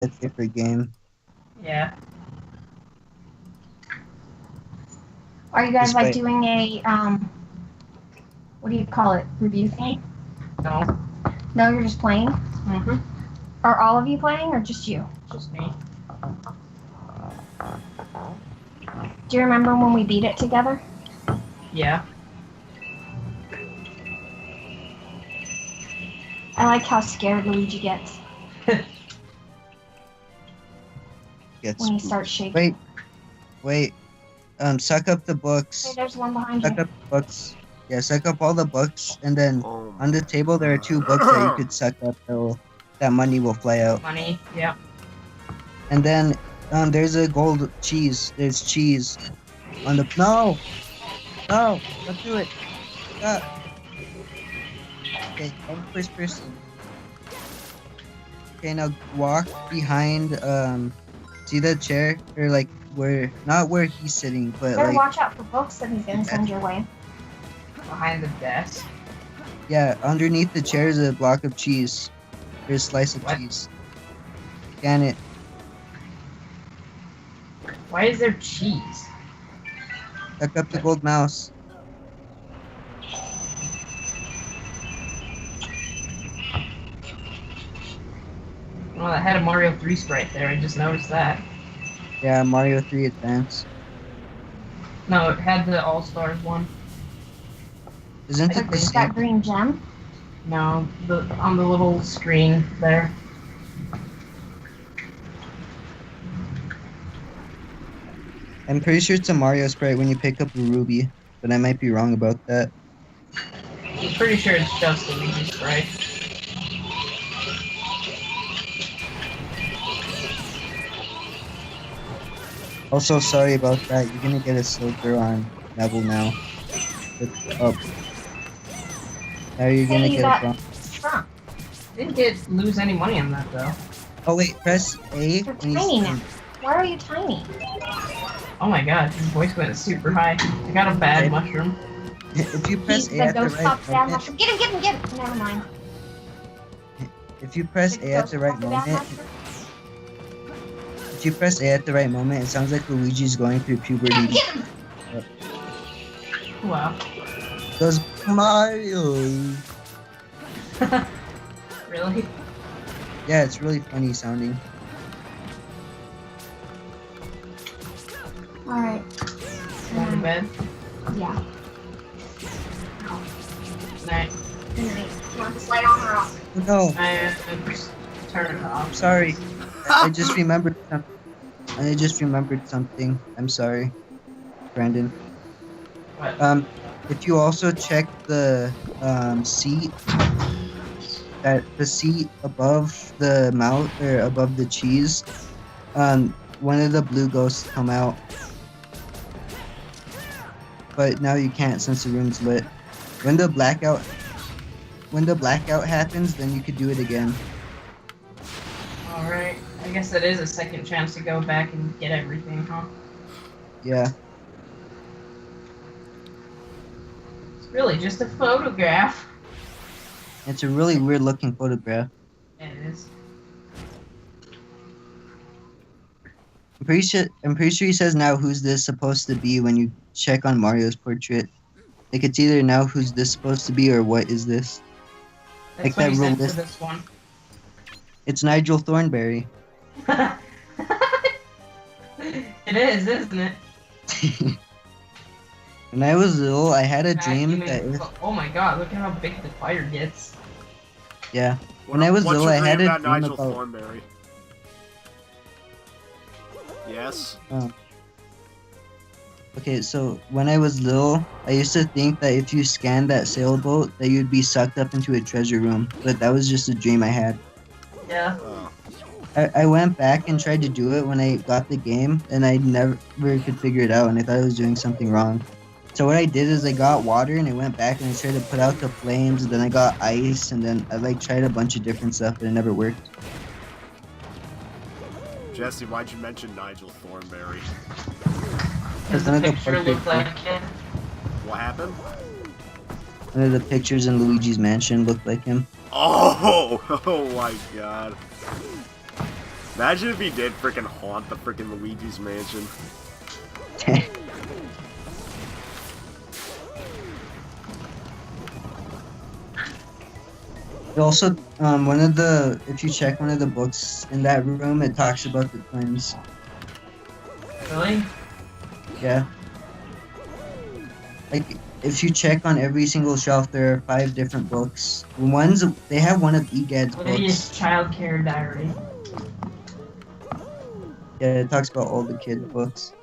a favorite game. Yeah. Are you guys like Despite doing a what do you call it? Review thing? No. No, you're just playing? Mm-hmm. Are all of you playing or just you? Just me. Do you remember when we beat it together? Yeah. I like how scared Luigi gets gets when he spooked. starts shaking. Wait. Suck up the Hey, books. there's one behind Suck you. up the books. Yeah, suck up all the books, and then Oh on the table there are 2 books that you could suck up. That money will fly out. Money. Yep. And then there's a gold cheese. There's cheese on the no, don't do it. Stop. Okay, I'm first person. Okay, now walk behind. See the chair or like where not where he's sitting, but Better like watch out for books that he's gonna send your way. Behind the desk. yeah, underneath the chair is a block of cheese. There's a slice of What? cheese. Scan it. Why is there cheese? Suck up the gold mouse. Well, I had a Mario 3 sprite there. I just noticed that. Yeah, Mario 3 Advance. No, it had the All-Stars one. Isn't I it the think That same? green gem. No, on the little screen there. I'm pretty sure it's a Mario sprite when you pick up a ruby, but I might be wrong about that. I'm pretty sure it's just the Luigi sprite. Also, sorry about that. You're gonna get a silver on level now. It's up. Now you're gonna Hey, you get a got bronze. shrunk. Didn't lose any money on that though. Oh wait, press A. You're when you tiny now. spin. Why are you tiny? Oh my god, his voice went super high. I got a bad Okay. mushroom. If you press He's A the at the ghost right pop down moment, mushroom. Get him, get him, get him. Never mind. if you press The A at ghost the right pop down moment, mushroom. if you press A at the right moment, it sounds like Luigi's going through puberty. Get him, get him. Wow. Goes Mario. Really? Yeah, it's really funny sounding. Alright. Going to bed. Yeah. Night. Good night. You want this light on or off? Oh, no, I just turn it off. I'm sorry. I just remembered something. I just remembered something. I'm sorry, Brandon. What? If you also check the seat, that the seat above the mouth or above the cheese, one of the blue ghosts come out. But now you can't since the room's lit. When the blackout happens, then you could do it again. Alright. I guess that is a second chance to go back and get everything, huh? Yeah. It's really just a photograph. It's a really weird looking photograph. It is. I'm pretty sure he says now who's this supposed to be when you check on Mario's portrait. Like it's either now who's this supposed to be or what is this? That's Like what that he said for realistic- this one. It's Nigel Thornberry. It is, isn't it? When I was little, I had a Vacuuming- dream that if, Oh my god, look at how big the fire gets. yeah. When I was What's little, your I had dream a about dream Nigel about Thornberry? Yes. Okay, so when I was little, I used to think that if you scanned that sailboat, that you'd be sucked up into a treasure room. But that was just a dream I had. Yeah. Oh. I went back and tried to do it when I got the game, and I never could figure it out, and I thought I was doing something wrong. So what I did is I got water, and I went back and I tried to put out the flames, and then I got ice, and then I like tried a bunch of different stuff, but it never worked. Jesse, why'd you mention Nigel Thornberry? Does none the of the picture look like a kid? What happened? One of the pictures in Luigi's mansion looked like him. Oh! Oh my god. Imagine if he did freaking haunt the freaking Luigi's Mansion. Also, if you check one of the books in that room, it talks about the twins. Really? Yeah. Like, if you check on every single shelf, there are 5 different books. They have one of Egad's What is books. child care diary? Yeah, it talks about all the kid books.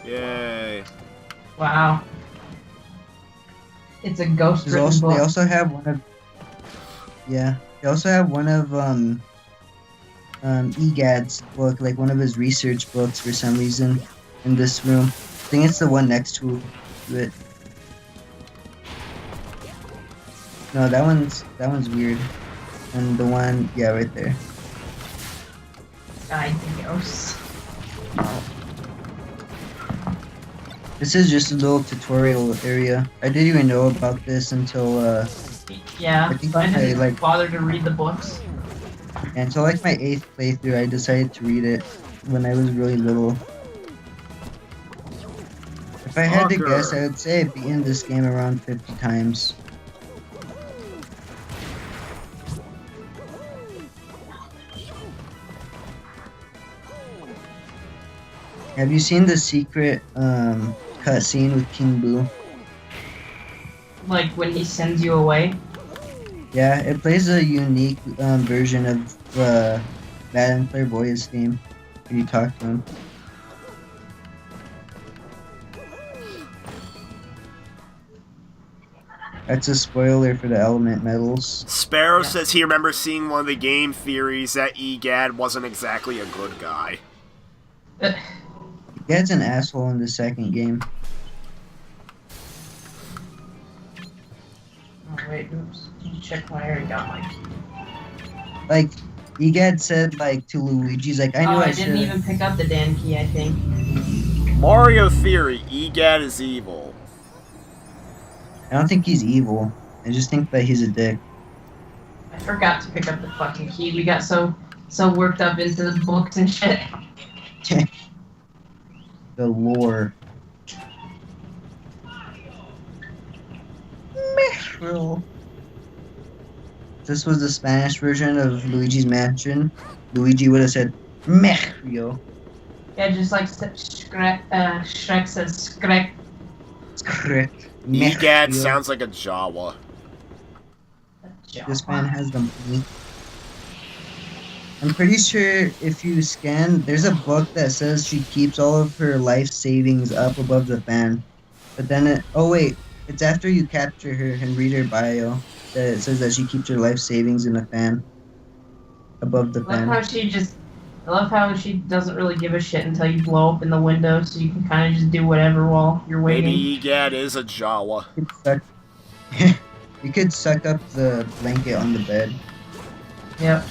Yay. Wow. It's a ghost They written book. also have one of. Yeah, they also have one of Egad's book, like one of his research books for some reason, in this room. I think it's the one next to it. No, that one's weird. And the one, yeah, right there. Guide to ghosts. This is just a little tutorial area. I didn't even know about this until Yeah, I think I I, didn't like- bother to read the books. until like my 8th playthrough. I decided to read it when I was really little. If I had to Fucker. guess, I would say I've beaten this game around 50 times. Have you seen the secret cutscene with King Boo? Like when he sends you away. Yeah, it plays a unique version of Madden Clairvoyant's theme when you talk to him. That's a spoiler for the element medals. Sparrow Yeah. says he remembers seeing one of the game theories that Egad wasn't exactly a good guy. Gad's an asshole in the second game. Oh wait, oops. Check my already got my key. Like, Egad said, like, to Luigi's, like, I knew Oh, I I didn't should. even pick up the damn key, I think. Mario theory, Egad is evil. I don't think he's evil. I just think that he's a dick. I forgot to pick up the fucking key. We got so worked up into the books and shit. The lore. Meshrill. This was the Spanish version of Luigi's Mansion. Luigi would have said Meshrill. Yeah, just like Shrek says Skrek. Correct. Egad sounds like a Jawa. This man has the money. I'm pretty sure if you scan, there's a book that says she keeps all of her life savings up above the fan. But then oh wait, it's after you capture her and read her bio that it says that she keeps her life savings in a fan. Above the I love how she doesn't really give a shit until you blow up in the window, so you can kind of just do whatever while you're waiting. Maybe Egad is a Jawa. You could suck up the blanket on the bed. Yep.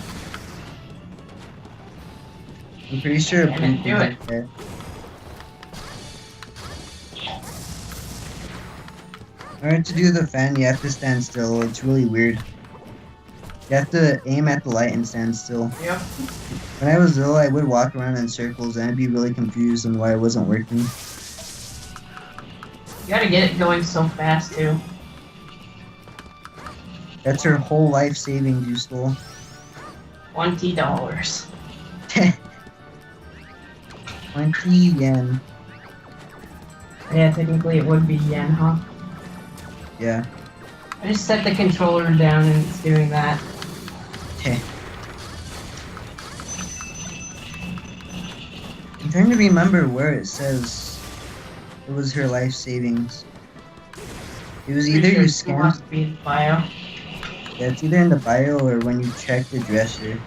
I'm pretty sure. Damn it, do it. Okay. In order to do the fan, you have to stand still. It's really weird. You have to aim at the light and stand still. Yep. When I was little, I would walk around in circles and I'd be really confused on why it wasn't working. You gotta get it going so fast too. That's her whole life savings you stole. $20. 20 yen. Yeah, technically it would be yen, huh? Yeah. I just set the controller down and it's doing that. I'm trying to remember where it says it was her life savings. It was either Pretty sure you it still scanned. has to be in the bio. Yeah, it's either in the bio or when you check the dresser.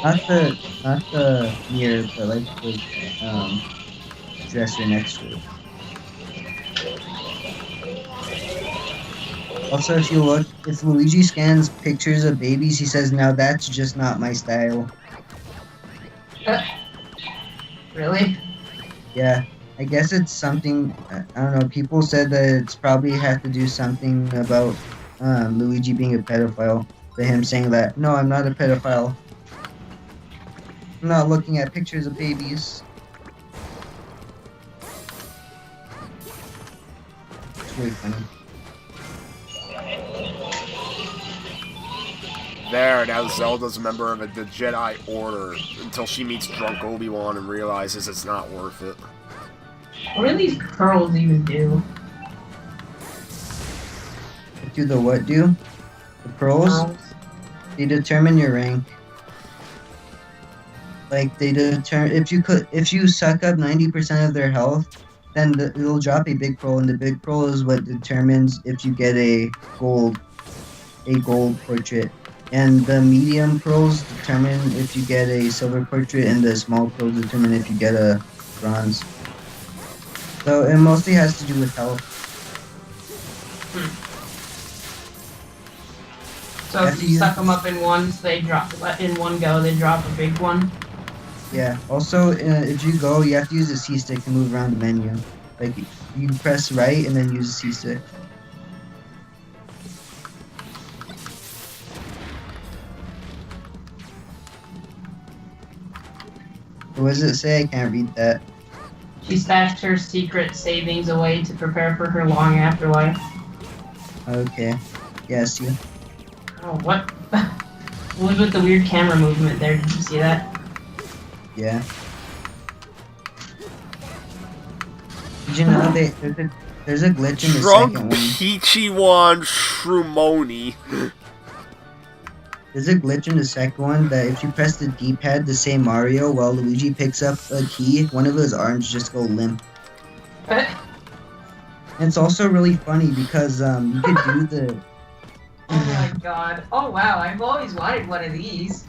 Not the mirror, but like the dresser next to it. Also, if you look, if Luigi scans pictures of babies, he says, "Now that's just not my style." Really? Yeah, I guess it's something. I don't know. People said that it's probably have to do something about Luigi being a pedophile. But him saying that, no, I'm not a pedophile. I'm not looking at pictures of babies. It's really funny. There, now Zelda's a member of the Jedi Order until she meets drunk Obi-Wan and realizes it's not worth it. What do these pearls even do? Do the what do? The pearls? They determine your rank. Like they determine if you suck up 90% of their health, then it'll drop a big pearl, and the big pearl is what determines if you get a gold portrait. And the medium pearls determine if you get a silver portrait, and the small pearls determine if you get a bronze. So it mostly has to do with health. So if you suck them up in ones, they drop in one go. They drop a big one. Yeah. Also, if you go, you have to use the C stick to move around the menu. Like you press right and then use the C stick. What does it say? I can't read that. She stashed her secret savings away to prepare for her long afterlife. Okay. Yes, you. Oh, what? What was with the weird camera movement there? Did you see that? Yeah. Did you know there's a glitch in the Drunk second one? Peachywan Shrumoni. There's a glitch in the second one that if you press the D-pad to say Mario while Luigi picks up a key, one of his arms just go limp. And it's also really funny because you could do the... Oh my god. Oh wow, I've always wanted one of these.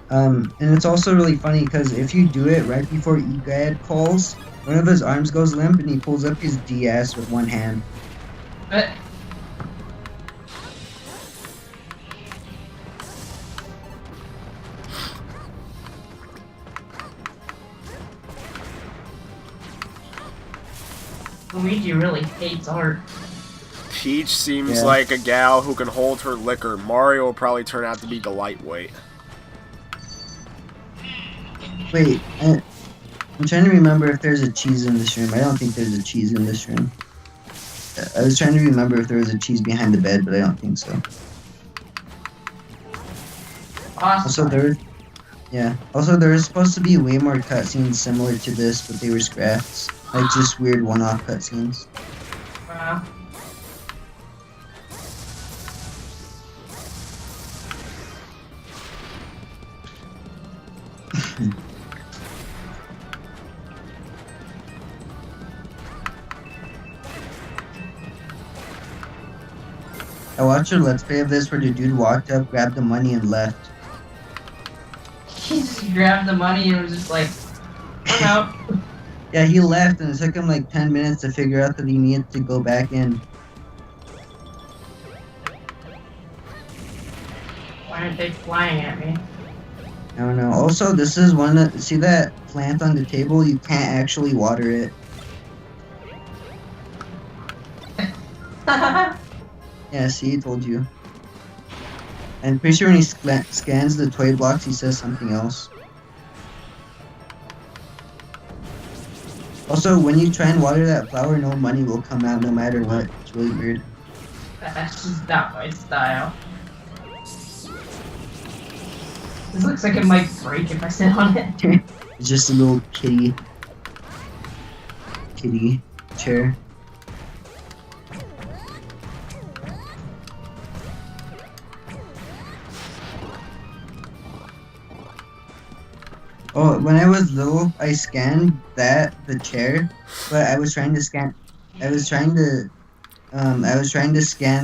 And it's also really funny because if you do it right before Egad calls, one of his arms goes limp and he pulls up his DS with one hand. Luigi really hates art. Peach seems like a gal who can hold her liquor. Mario will probably turn out to be the lightweight. Wait, I'm trying to remember if there's a cheese in this room. I don't think there's a cheese in this room. I was trying to remember if there was a cheese behind the bed, but I don't think so. Awesome. Also, there was supposed to be way more cutscenes similar to this, but they were scrapped. Like just weird one-off cutscenes. Wow. I watched a Let's Play of this where the dude walked up, grabbed the money, and left. He just grabbed the money and was just like, I'm out. Yeah, he left, and it took him like 10 minutes to figure out that he needed to go back in. Why aren't they flying at me? I don't know. Also, this is one that... See that plant on the table? You can't actually water it. Yeah, see, I told you. I'm pretty sure when he scans the toy blocks, he says something else. Also, when you try and water that flower, no money will come out no matter what. It's really weird. That's just not my style. This looks like it might break if I sit on it. It's just a little kitty chair. Oh, when I was little, I scanned the chair, but I was trying to scan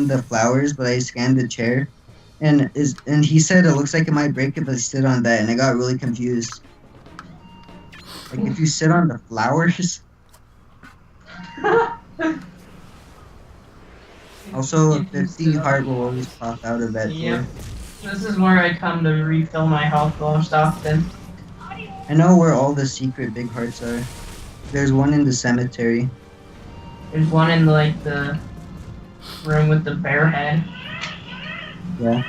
the flowers, but I scanned the chair, and he said it looks like it might break if I sit on that, and I got really confused. Like if you sit on the flowers. Also, a 50 heart will always pop out of that door. This is where I come to refill my health most often. I know where all the secret big hearts are. There's one in the cemetery. There's one in like the room with the bear head. Yeah.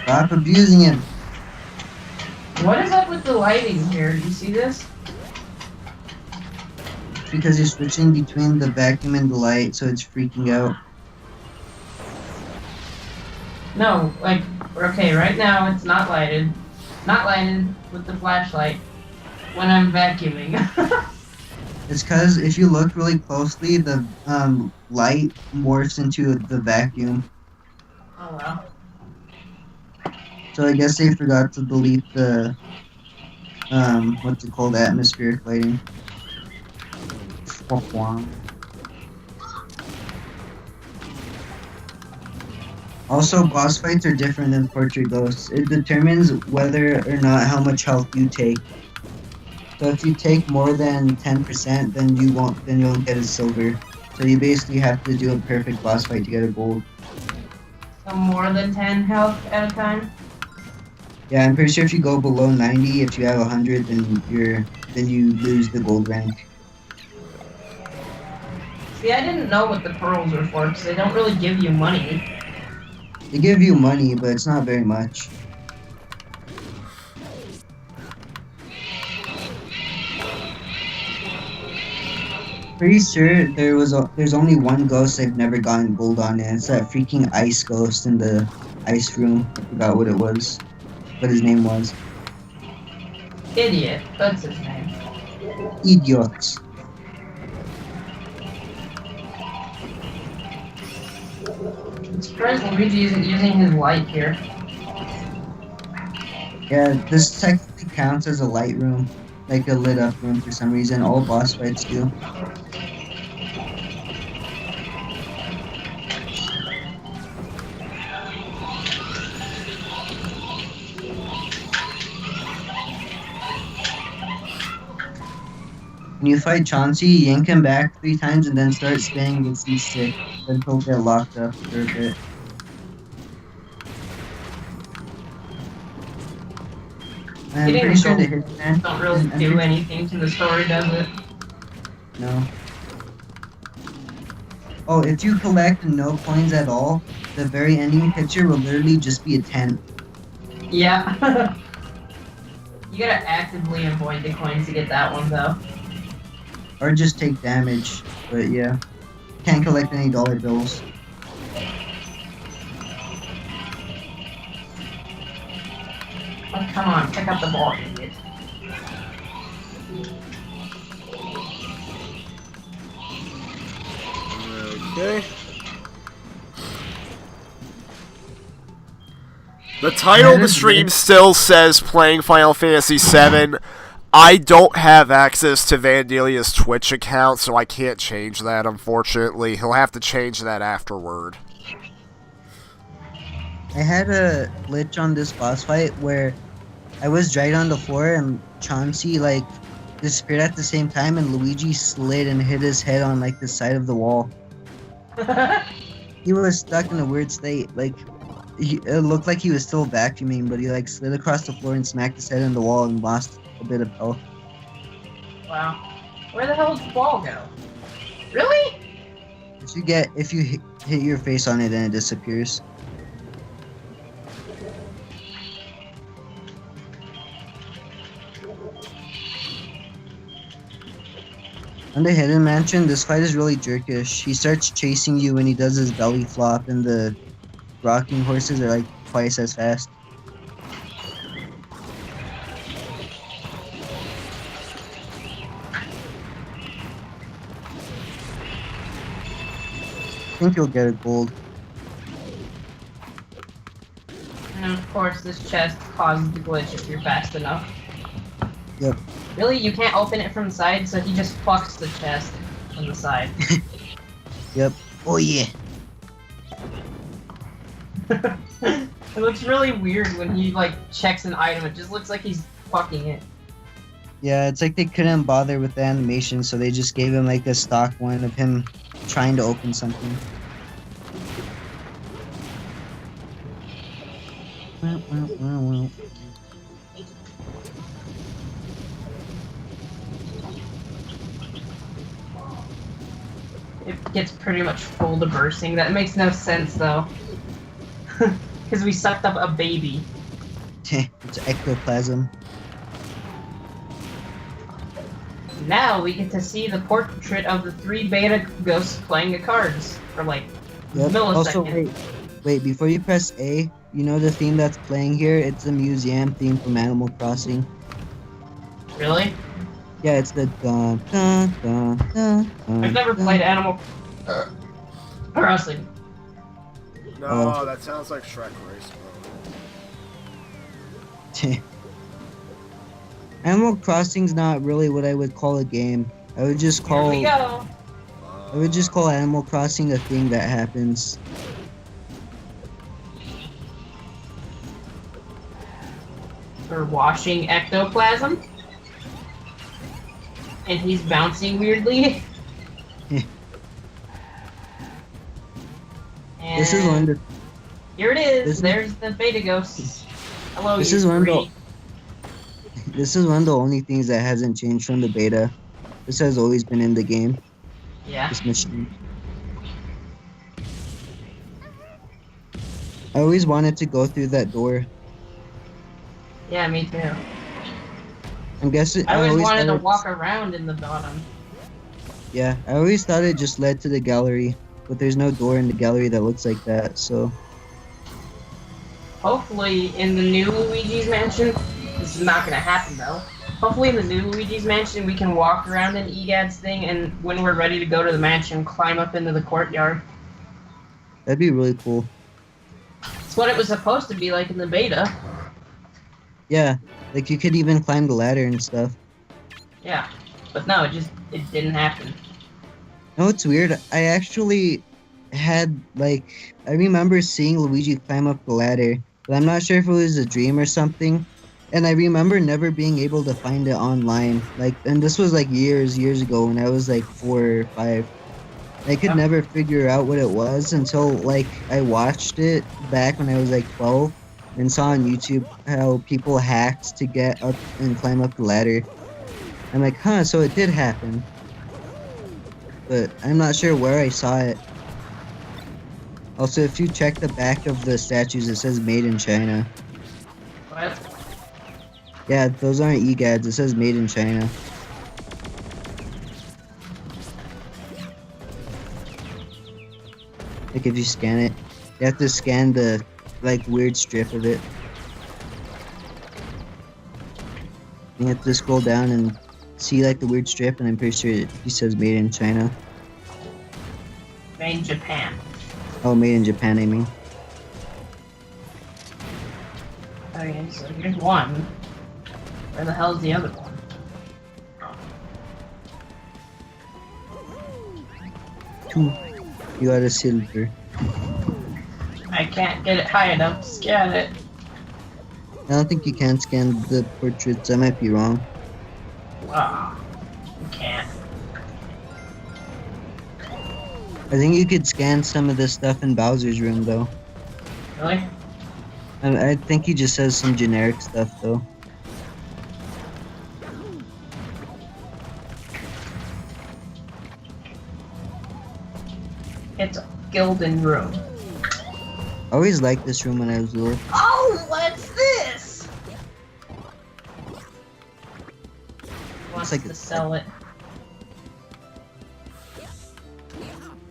Stop abusing him. What is up with the lighting here? Do you see this? It's because you're switching between the vacuum and the light, so it's freaking out. No, like, okay, right now it's not lighted. Not lighted with the flashlight when I'm vacuuming. It's because if you look really closely, the light morphs into the vacuum. Oh wow. So I guess they forgot to delete the what's it called, atmospheric lighting. Also, boss fights are different than Portrait Ghosts. It determines whether or not how much health you take. So if you take more than 10%, then you won't get a silver. So you basically have to do a perfect boss fight to get a gold. So more than 10 health at a time? Yeah, I'm pretty sure if you go below 90, if you have 100, then you lose the gold rank. See, I didn't know what the pearls were for, because they don't really give you money. They give you money, but it's not very much. Pretty sure there's only one ghost I've never gotten gold on, and it's that freaking ice ghost in the ice room. I forgot what his name was. Idiot, that's his name. Idiot. I'm surprised Luigi isn't using his light here. Yeah, this technically counts as a light room, like a lit up room for some reason. All boss fights do. When you fight Chauncey, yank him back 3 times and then start spinning with C-stick, then he'll get locked up for a bit. I'm Getting pretty sure the the hitman Don't really do anything to the story, does it? No. Oh, if you collect no coins at all, the very ending picture will literally just be a tent. Yeah. You gotta actively avoid the coins to get that one, though. Or just take damage, but yeah. Can't collect any dollar bills. Oh, come on, pick up the ball, idiot. Okay. The title of the stream still says playing Final Fantasy VII. I don't have access to Vandelia's Twitch account, so I can't change that, unfortunately. He'll have to change that afterward. I had a glitch on this boss fight where I was right on the floor and Chauncey like disappeared at the same time and Luigi slid and hit his head on like the side of the wall. He was stuck in a weird state, like it looked like he was still vacuuming, but he like slid across the floor and smacked his head in the wall and lost a bit of health. Wow. Where the hell did the ball go? Really? If you hit your face on it, then it disappears. On the Hidden Mansion, this fight is really jerkish. He starts chasing you when he does his belly flop, and the rocking horses are like twice as fast. I think you'll get a gold. And of course, this chest causes the glitch if you're fast enough. Yep. Really? You can't open it from the side, so he just fucks the chest from the side. Yep. Oh yeah. It looks really weird when he, like, checks an item. It just looks like he's fucking it. Yeah, it's like they couldn't bother with the animation, so they just gave him like a stock one of him trying to open something. It gets pretty much full to bursting. That makes no sense though. Because we sucked up a baby. It's ectoplasm. Now we get to see the portrait of the 3 beta ghosts playing the cards for like milliseconds. Also, wait, before you press A, you know the theme that's playing here? It's the museum theme from Animal Crossing. Really? Yeah, it's the dun dun dun dun. I've never played Animal Crossing. No, that sounds like Shrek Race. Animal Crossing's not really what I would call a game. I would just call. Here we go. I would just call Animal Crossing a thing that happens. We're washing ectoplasm. And he's bouncing weirdly. And This is one of the. here it is. There's the beta ghosts. Hello, This you is one of the. three. This is one of the only things that hasn't changed from the beta. This has always been in the game. Yeah. This mission. I always wanted to go through that door. Yeah, me too. I'm guessing. I always thought wanted to it- walk around in the bottom. Yeah, I always thought it just led to the gallery, but there's no door in the gallery that looks like that. So Hopefully, in the new Luigi's Mansion, this is not gonna happen though. Hopefully, in the new Luigi's Mansion, we can walk around in EGAD's thing, and when we're ready to go to the mansion, climb up into the courtyard. that'd be really cool. It's what it was supposed to be like in the beta. Yeah, like you could even climb the ladder and stuff. Yeah, but no, it didn't happen. No, it's weird. I actually had I remember seeing Luigi climb up the ladder, but I'm not sure if it was a dream or something. And I remember never being able to find it online. And this was years ago when I was 4 or 5. I could never figure out what it was until I watched it back when I was 12 and saw on YouTube how people hacked to get up and climb up the ladder. I'm like, huh, so it did happen. But I'm not sure where I saw it. Also, if you check the back of the statues, it says made in China. What? Yeah, those aren't EGADs, it says made in China. If you scan it, you have to scan the weird strip of it. You have to scroll down and see the weird strip, and I'm pretty sure it says made in China. Made in Japan. Oh, made in Japan, I mean. Okay, so here's one. Where the hell's the other one? Two. You got a silver. I can't get it high enough to scan it. I don't think you can scan the portraits, I might be wrong. Ah, you can't. I think you could scan some of the stuff in Bowser's room, though. Really? I think he just says some generic stuff, though. It's a gilded room. I always liked this room when I was little. Oh, what's this? He wants like to sell it.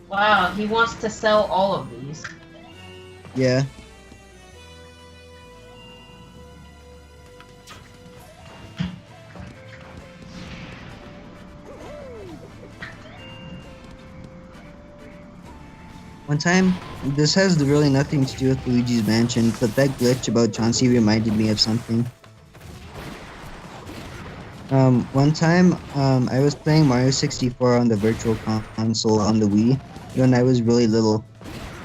Wow, he wants to sell all of these. Yeah. One time, this has really nothing to do with Luigi's Mansion, but that glitch about Chauncey reminded me of something. One time, I was playing Mario 64 on the Virtual Console on the Wii when I was really little.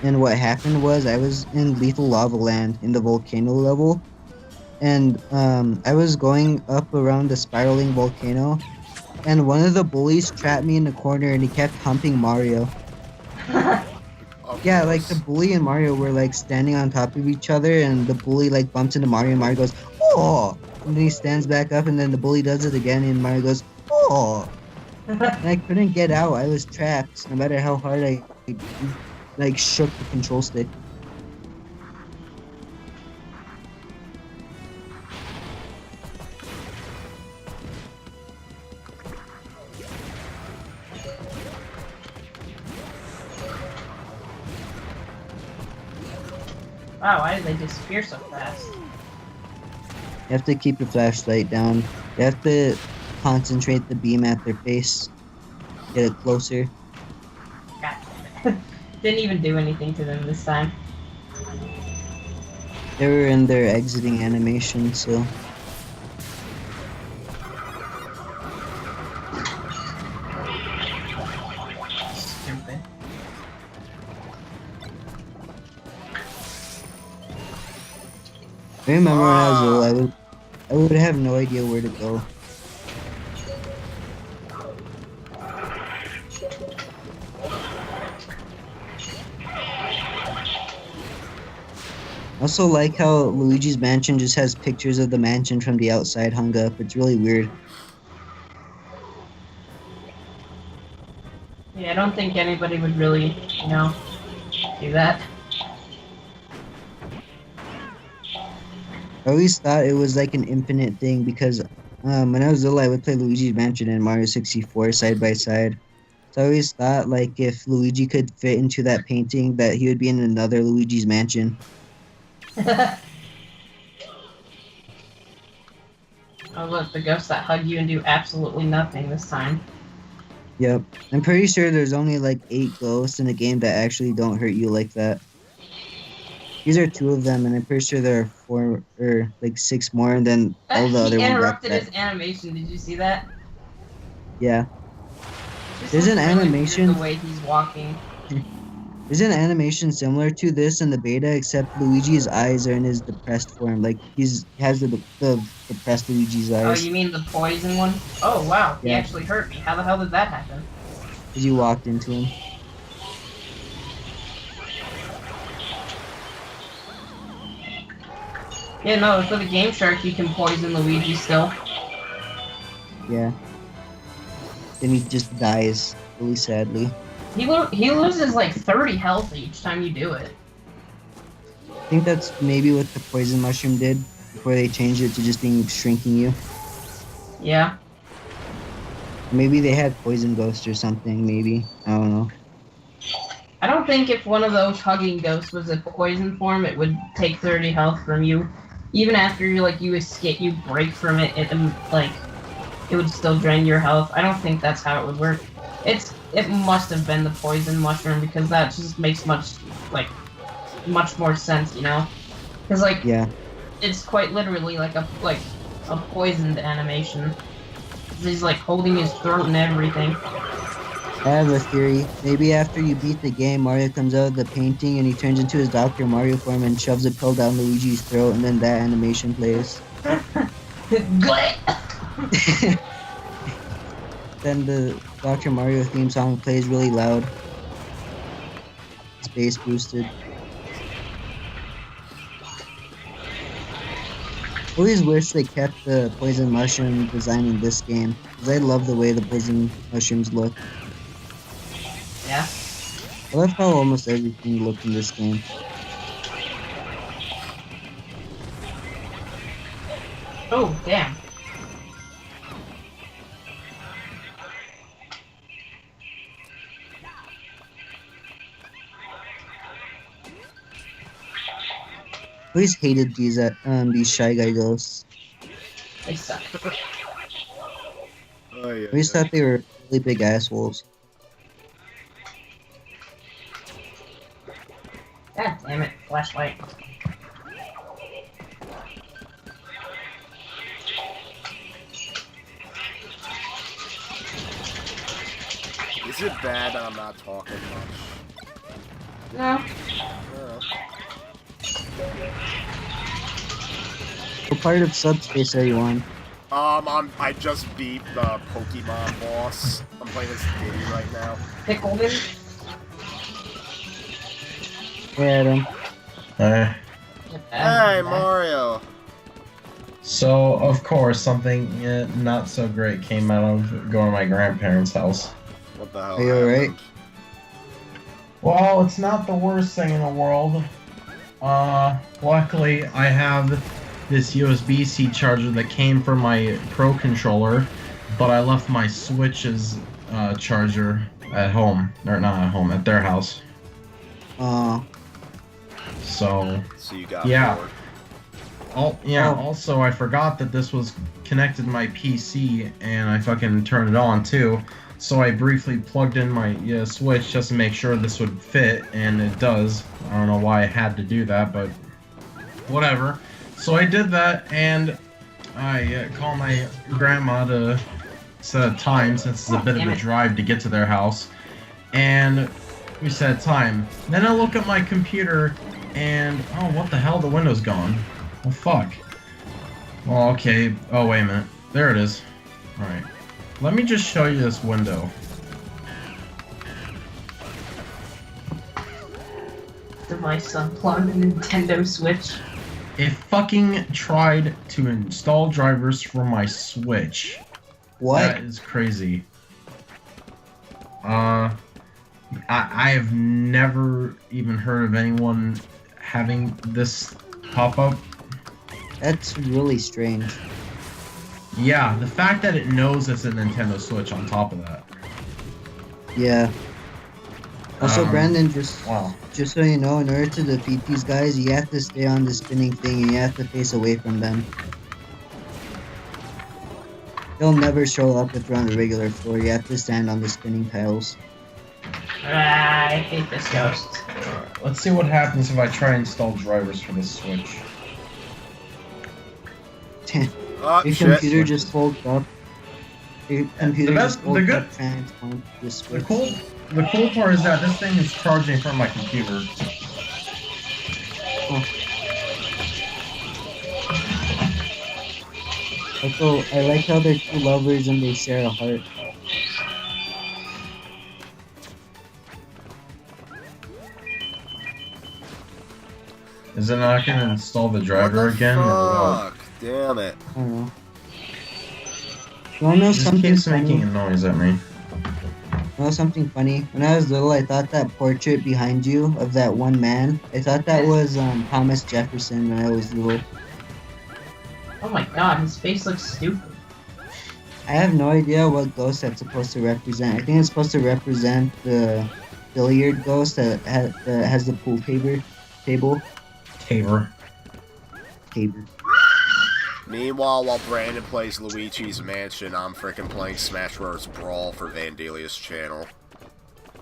And what happened was I was in Lethal Lava Land in the volcano level. And I was going up around the spiraling volcano. And one of the bullies trapped me in the corner and he kept humping Mario. Of Yeah, like the bully and Mario were like standing on top of each other, and the bully like bumps into Mario, and Mario goes, "Oh!" And then he stands back up, and then the bully does it again, and Mario goes, "Oh!" And I couldn't get out. I was trapped, no matter how hard I like shook the control stick. Wow, why did they disappear so fast? You have to keep your flashlight down. You have to concentrate the beam at their face. Get it closer. God damn it. Didn't even do anything to them this time. They were in their exiting animation, so Stupid. I remember when I was little, I would have no idea where to go. I also like how Luigi's Mansion just has pictures of the mansion from the outside hung up. It's really weird. Yeah, I don't think anybody would really, you know, do that. I always thought it was like an infinite thing because when I was little, I would play Luigi's Mansion and Mario 64 side by side. So I always thought like if Luigi could fit into that painting, that he would be in another Luigi's Mansion. Oh look, the ghosts that hug you and do absolutely nothing this time. Yep. I'm pretty sure there's only like 8 ghosts in a game that actually don't hurt you like that. These are 2 of them, and I'm pretty sure there are 4 or like 6 more, and then all the other He ones. interrupted his animation, did you see that? Yeah. This There's looks an really animation. weird, the way he's walking. There's an animation similar to this in the beta, except Luigi's eyes are in his depressed form. Like has the depressed Luigi's Oh, eyes. you mean the poison one? Oh wow, he Yeah. actually hurt me. How the hell did that happen? Because you walked into him. Yeah, no, for the Game Shark you can poison Luigi still. Yeah. Then he just dies really sadly. He loses like 30 health each time you do it. I think that's maybe what the poison mushroom did before they changed it to just being shrinking you. Yeah. Maybe they had poison ghost or something, maybe. I don't know. I don't think if one of those hugging ghosts was a poison form, it would take 30 health from you. Even after you escape, you break from it, it would still drain your health. I don't think that's how it would work. It must have been the poison mushroom because that just makes much more sense, you know? Because Yeah. it's quite literally like a poisoned animation. He's like holding his throat and everything. I have a theory. Maybe after you beat the game, Mario comes out of the painting and he turns into his Dr. Mario form and shoves a pill down Luigi's throat, and then that animation plays. Then the Dr. Mario theme song plays really loud. It's bass boosted. I always wish they kept the poison mushroom design in this game, because I love the way the poison mushrooms look. Yeah. I love how almost everything looked in this game. Oh, damn. I always hated these Shy Guy ghosts. They suck. Oh, yeah. I always thought they were really big assholes. God damn it, flashlight. Is it bad that I'm not talking much? No. What part of Subspace are you on? I just beat the Pokemon boss. I'm playing this Diddy right now. Pickled him. Hey, Adam. Alright. Hey, Mario. So, of course, something not so great came out of going to my grandparents' house. What the hell? Are you alright? Well, it's not the worst thing in the world. Luckily, I have this USB-C charger that came from my Pro controller, but I left my Switch's charger at home. Or not at home, at their house. So you got yeah. bored. Also, I forgot that this was connected to my PC, and I fucking turned it on, too. So I briefly plugged in my Switch just to make sure this would fit, and it does. I don't know why I had to do that, but whatever. So I did that, and I called my grandma to set a time, since it's a bit of a drive to get to their house. And we set a time. Then I look at my computer, and oh, what the hell? The window's gone. Oh, fuck. Well, okay. Oh, wait a minute. There it is. Alright. Let me just show you this window. Device unplugged the Nintendo Switch. It fucking tried to install drivers for my Switch. What? That is crazy. I've never even heard of anyone having this pop up. That's really strange. Yeah, the fact that it knows it's a Nintendo Switch on top of that. Yeah. Also, Brandon, Wow. just so you know, in order to defeat these guys, you have to stay on the spinning thing and you have to face away from them. They'll never show up if you're on the regular floor. You have to stand on the spinning tiles. I hate this ghost. Alright, let's see what happens if I try and install drivers for the Switch. Oh, Your shit. computer just folds up. Your computer just folds the up, transforms to the Switch. The cool part is that this thing is charging from my computer. Also, I like how they're two lovers and they share a heart. Is it not going to install the driver What the again? Or what? Fuck, damn it. I don't know. You wanna know It just something keeps funny? making a noise at me. You know something funny? When I was little, I thought that portrait behind you of that one man, I thought that was Thomas Jefferson when I was little. Oh my god, his face looks stupid. I have no idea what ghost that's supposed to represent. I think it's supposed to represent the billiard ghost that has the pool table. Tabor. Meanwhile, while Brandon plays Luigi's Mansion, I'm freaking playing Smash Bros. Brawl for Vandelia's channel.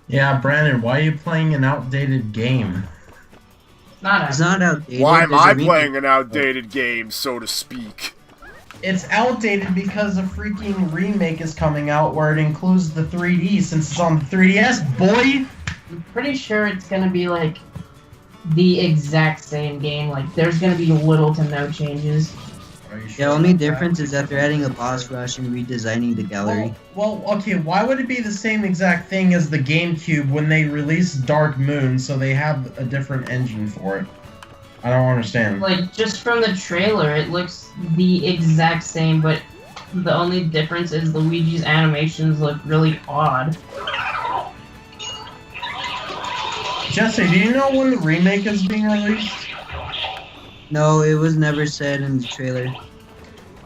Yeah, Brandon, why are you playing an outdated game? It's not outdated. Why am there's a I remake. playing an outdated game, so to speak? It's outdated because a freaking remake is coming out where it includes the 3D since it's on the 3DS, boy! I'm pretty sure it's gonna be like the exact same game. Like there's gonna be little to no changes. Are you The sure only about that? difference is that they're adding a boss rush and redesigning the gallery. Well, okay, why would it be the same exact thing as the GameCube when they released Dark Moon, so they have a different engine for it? I don't understand. Like just from the trailer, it looks the exact same, but the only difference is Luigi's animations look really odd. Jesse, do you know when the remake is being released? No, it was never said in the trailer.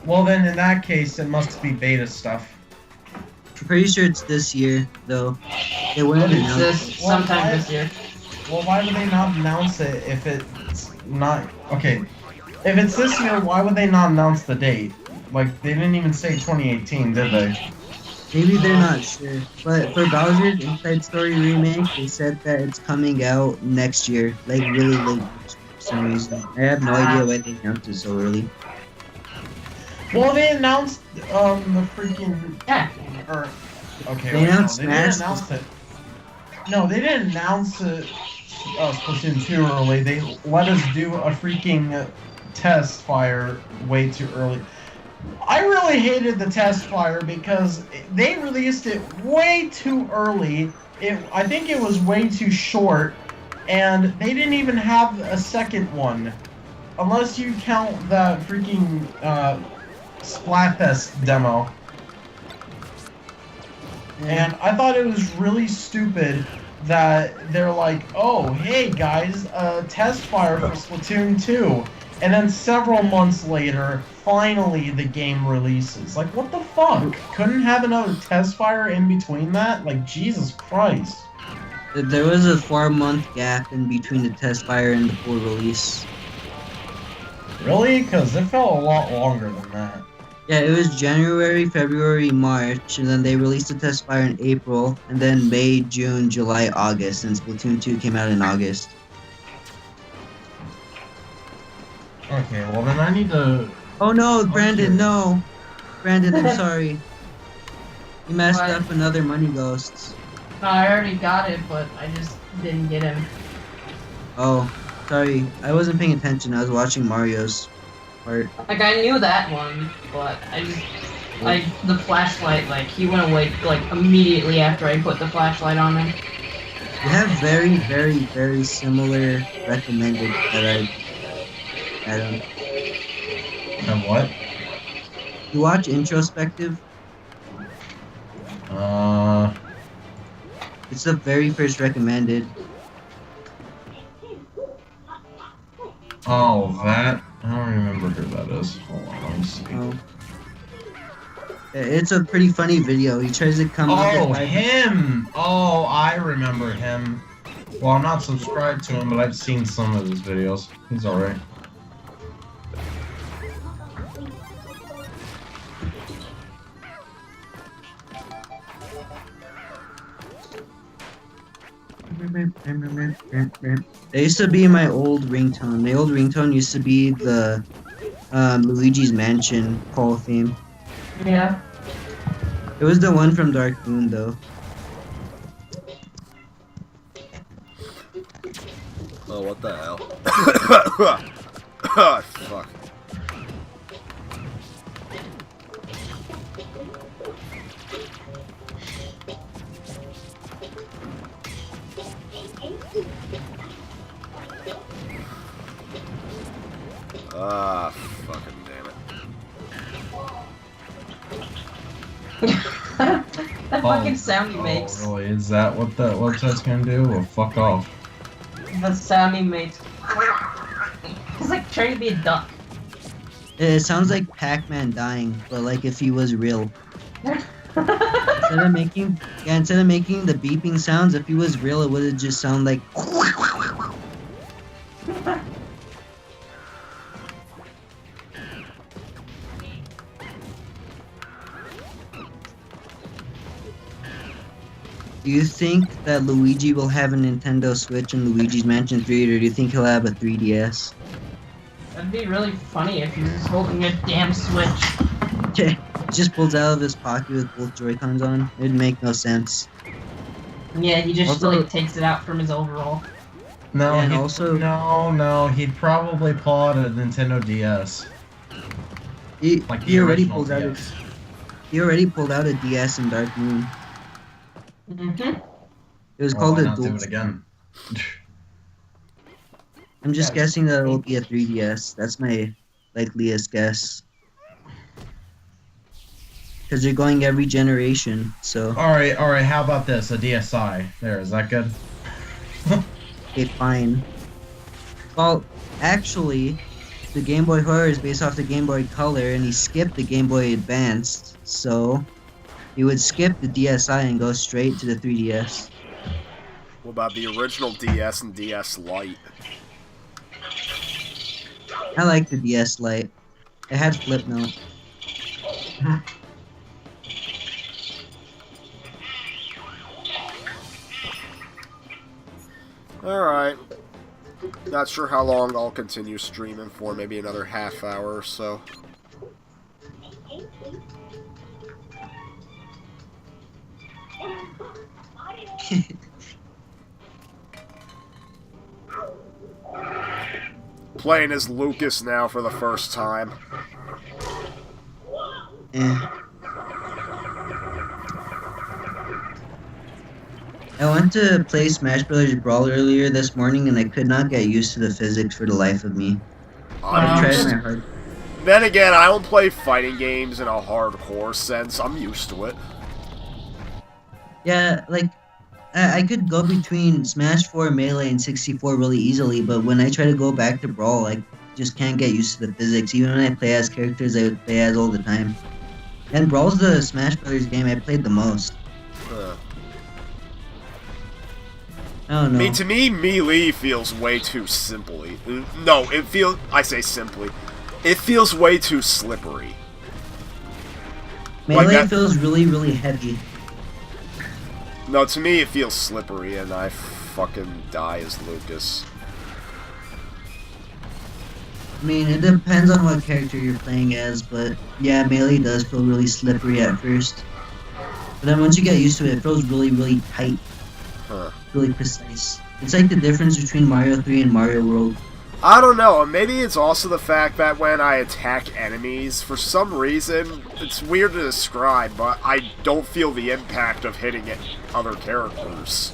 Well then, in that case, it must be beta stuff. I'm pretty sure it's this year, though. They wouldn't It's announce this it. sometime this year. Well, why would they not announce it if it's not... Okay, if it's this year, why would they not announce the date? Like, they didn't even say 2018, did they? Maybe they're not sure. But for Bowser's Inside Story remake, they said that it's coming out next year. Like, really late next year for some reason. I have no idea why they announced it so early. Well, they announced, the freaking... Yeah. Or, okay, They wait, no, announced they didn't Smash. announce it. No, they didn't announce it, Splatoon 2 early. They let us do a freaking test fire way too early. I really hated the test fire because they released it way too early. I think it was way too short, and they didn't even have a second one, unless you count that freaking Splatfest demo. And I thought it was really stupid that they're like, oh, hey guys, test fire for Splatoon 2. And then several months later, finally the game releases. Like, what the fuck? Couldn't have another test fire in between that? Like, Jesus Christ. There was a 4-month gap in between the test fire and the full release. Really? Because it felt a lot longer than that. Yeah, it was January, February, March, and then they released the test fire in April, and then May, June, July, August, and Splatoon 2 came out in August. Okay, well then I need to... Oh no, Brandon, no! Brandon, I'm sorry. You messed What? up another Money Ghosts. No, I already got it, but I just didn't get him. Oh, sorry. I wasn't paying attention. I was watching Mario's part. Like, I knew that one, but I just... Like, the flashlight, like, he went away, like, immediately after I put the flashlight on him. You have very, very, very similar recommended that I Adam. And what? You watch Introspective? It's the very first recommended. Oh, that? I don't remember who that is. Hold on, let me see. Oh. It's a pretty funny video. He tries to come up Oh, with him! Oh, I remember him. Well, I'm not subscribed to him, but I've seen some of his videos. He's alright. It used to be my old ringtone. My old ringtone used to be the Luigi's Mansion call theme. Yeah. It was the one from Dark Moon, though. Oh, what the hell? Oh, fuck. Ah, fucking damn it. That fucking sound he makes. Oh, really? Is that what that website's gonna do? Well, fuck off. The sound he makes. He's like trying to be a duck. It sounds like Pac-Man dying, but like if he was real. Instead of making the beeping sounds, if he was real, it would just sound like. Do you think that Luigi will have a Nintendo Switch in Luigi's Mansion 3, or do you think he'll have a 3DS? That'd be really funny if he was holding a damn Switch. Okay, just pulls out of his pocket with both Joy-Cons on. It'd make no sense. Yeah, he just Also- like takes it out from his overall. No, And he'd, also- no, he'd probably pull out a Nintendo DS. He Like the already original pulled out a, DS. he already pulled out a DS in Dark Moon. Mm-hmm. It was Well, called why a not do dual. it again? I'm just Yeah, guessing that it'll be a 3DS. That's my likeliest guess. Because they're going every generation, so Alright, how about this? A DSi. There, is that good? okay, fine. Well, actually, the Game Boy Horror is based off the Game Boy Color, and he skipped the Game Boy Advanced, so he would skip the DSi and go straight to the 3DS. What about the original DS and DS Lite? I like the DS Lite. It had flip note. Alright. Not sure how long I'll continue streaming for, maybe another half hour or so. Playing as Lucas now for the first time. I went to play Smash Bros. Brawl earlier this morning, and I could not get used to the physics for the life of me. I I'm tried used. my hard. Then again, I don't play fighting games in a hardcore sense. I'm used to it. Yeah, like I could go between Smash 4, Melee, and 64 really easily, but when I try to go back to Brawl, I just can't get used to the physics. Even when I play as characters I would play as all the time. And Brawl's the Smash Brothers game I played the most. I don't know. I mean, to me, Melee feels way too simply. No, I say simply. It feels way too slippery. Melee that- feels really, really heavy. No, to me, it feels slippery, and I fucking die as Lucas. I mean, it depends on what character you're playing as, but yeah, Melee does feel really slippery at first. But then once you get used to it, it feels really, really tight. Huh. Really precise. It's like the difference between Mario 3 and Mario World. I don't know, maybe it's also the fact that when I attack enemies, for some reason, it's weird to describe, but I don't feel the impact of hitting other characters.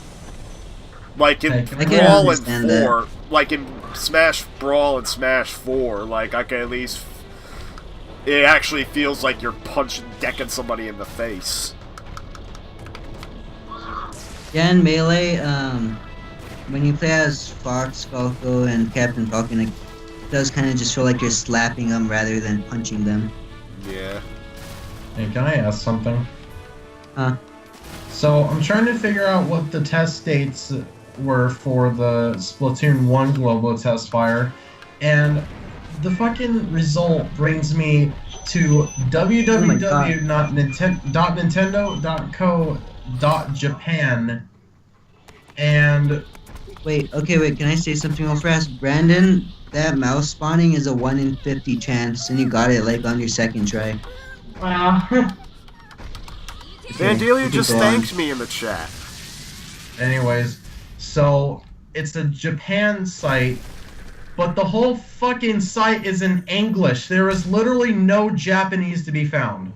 Like in Brawl and 4, like in Smash Brawl and Smash 4, like I can at least... It actually feels like you're decking somebody in the face. Yeah, in Melee, when you play as Fox, Falco, and Captain Falcon, it does kind of just feel like you're slapping them rather than punching them. Yeah. Hey, can I ask something? Huh? So, I'm trying to figure out what the test dates were for the Splatoon 1 global test fire, and the fucking result brings me to www.nintendo.co.japan, and... Wait, can I say something real fast? Brandon, that mouse spawning is a 1 in 50 chance, and you got it, like, on your second try. Wow. Vandalia just thanked me in the chat. Anyways, so it's a Japan site, but the whole fucking site is in English. There is literally no Japanese to be found.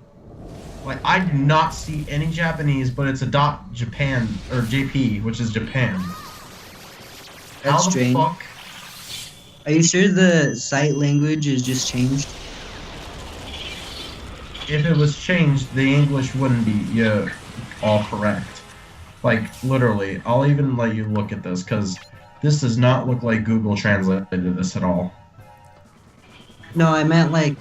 Like, I do not see any Japanese, but it's a .Japan, or JP, which is Japan. That's How the strange. fuck? Are you sure the site language is just changed? If it was changed, the English wouldn't be all correct. Like, literally, I'll even let you look at this, because this does not look like Google translated this at all. No, I meant, like,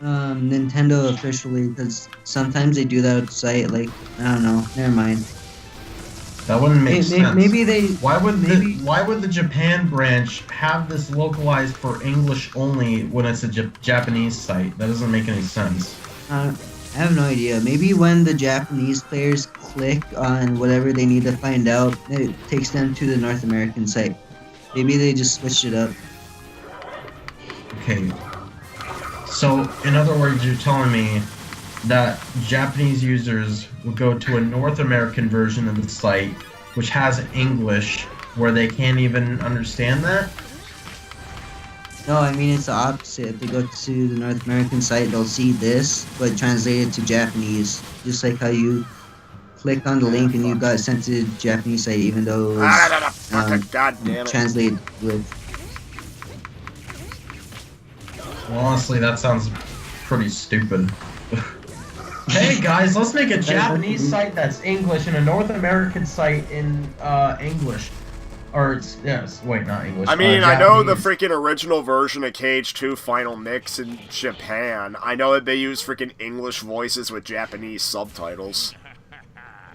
Nintendo officially, because sometimes they do that at the site, like, I don't know, never mind. That wouldn't make sense. Maybe they... Why would the Japan branch have this localized for English only when it's a Japanese site? That doesn't make any sense. I have no idea. Maybe when the Japanese players click on whatever they need to find out, it takes them to the North American site. Maybe they just switched it up. Okay. So, in other words, you're telling me that Japanese users will go to a North American version of the site, which has English, where they can't even understand that? No, I mean it's the opposite. If they go to the North American site, they'll see this, but translated to Japanese. Just like how you clicked on the link and you got sent to the Japanese site, even though it was God damn it. translated with. Well, honestly, that sounds pretty stupid. Hey guys, let's make a Japanese site that's English and a North American site in English. Or, yes, wait, not English. I mean, I know the Japanese. freaking original version of Cage 2 Final Mix in Japan. I know that they use freaking English voices with Japanese subtitles.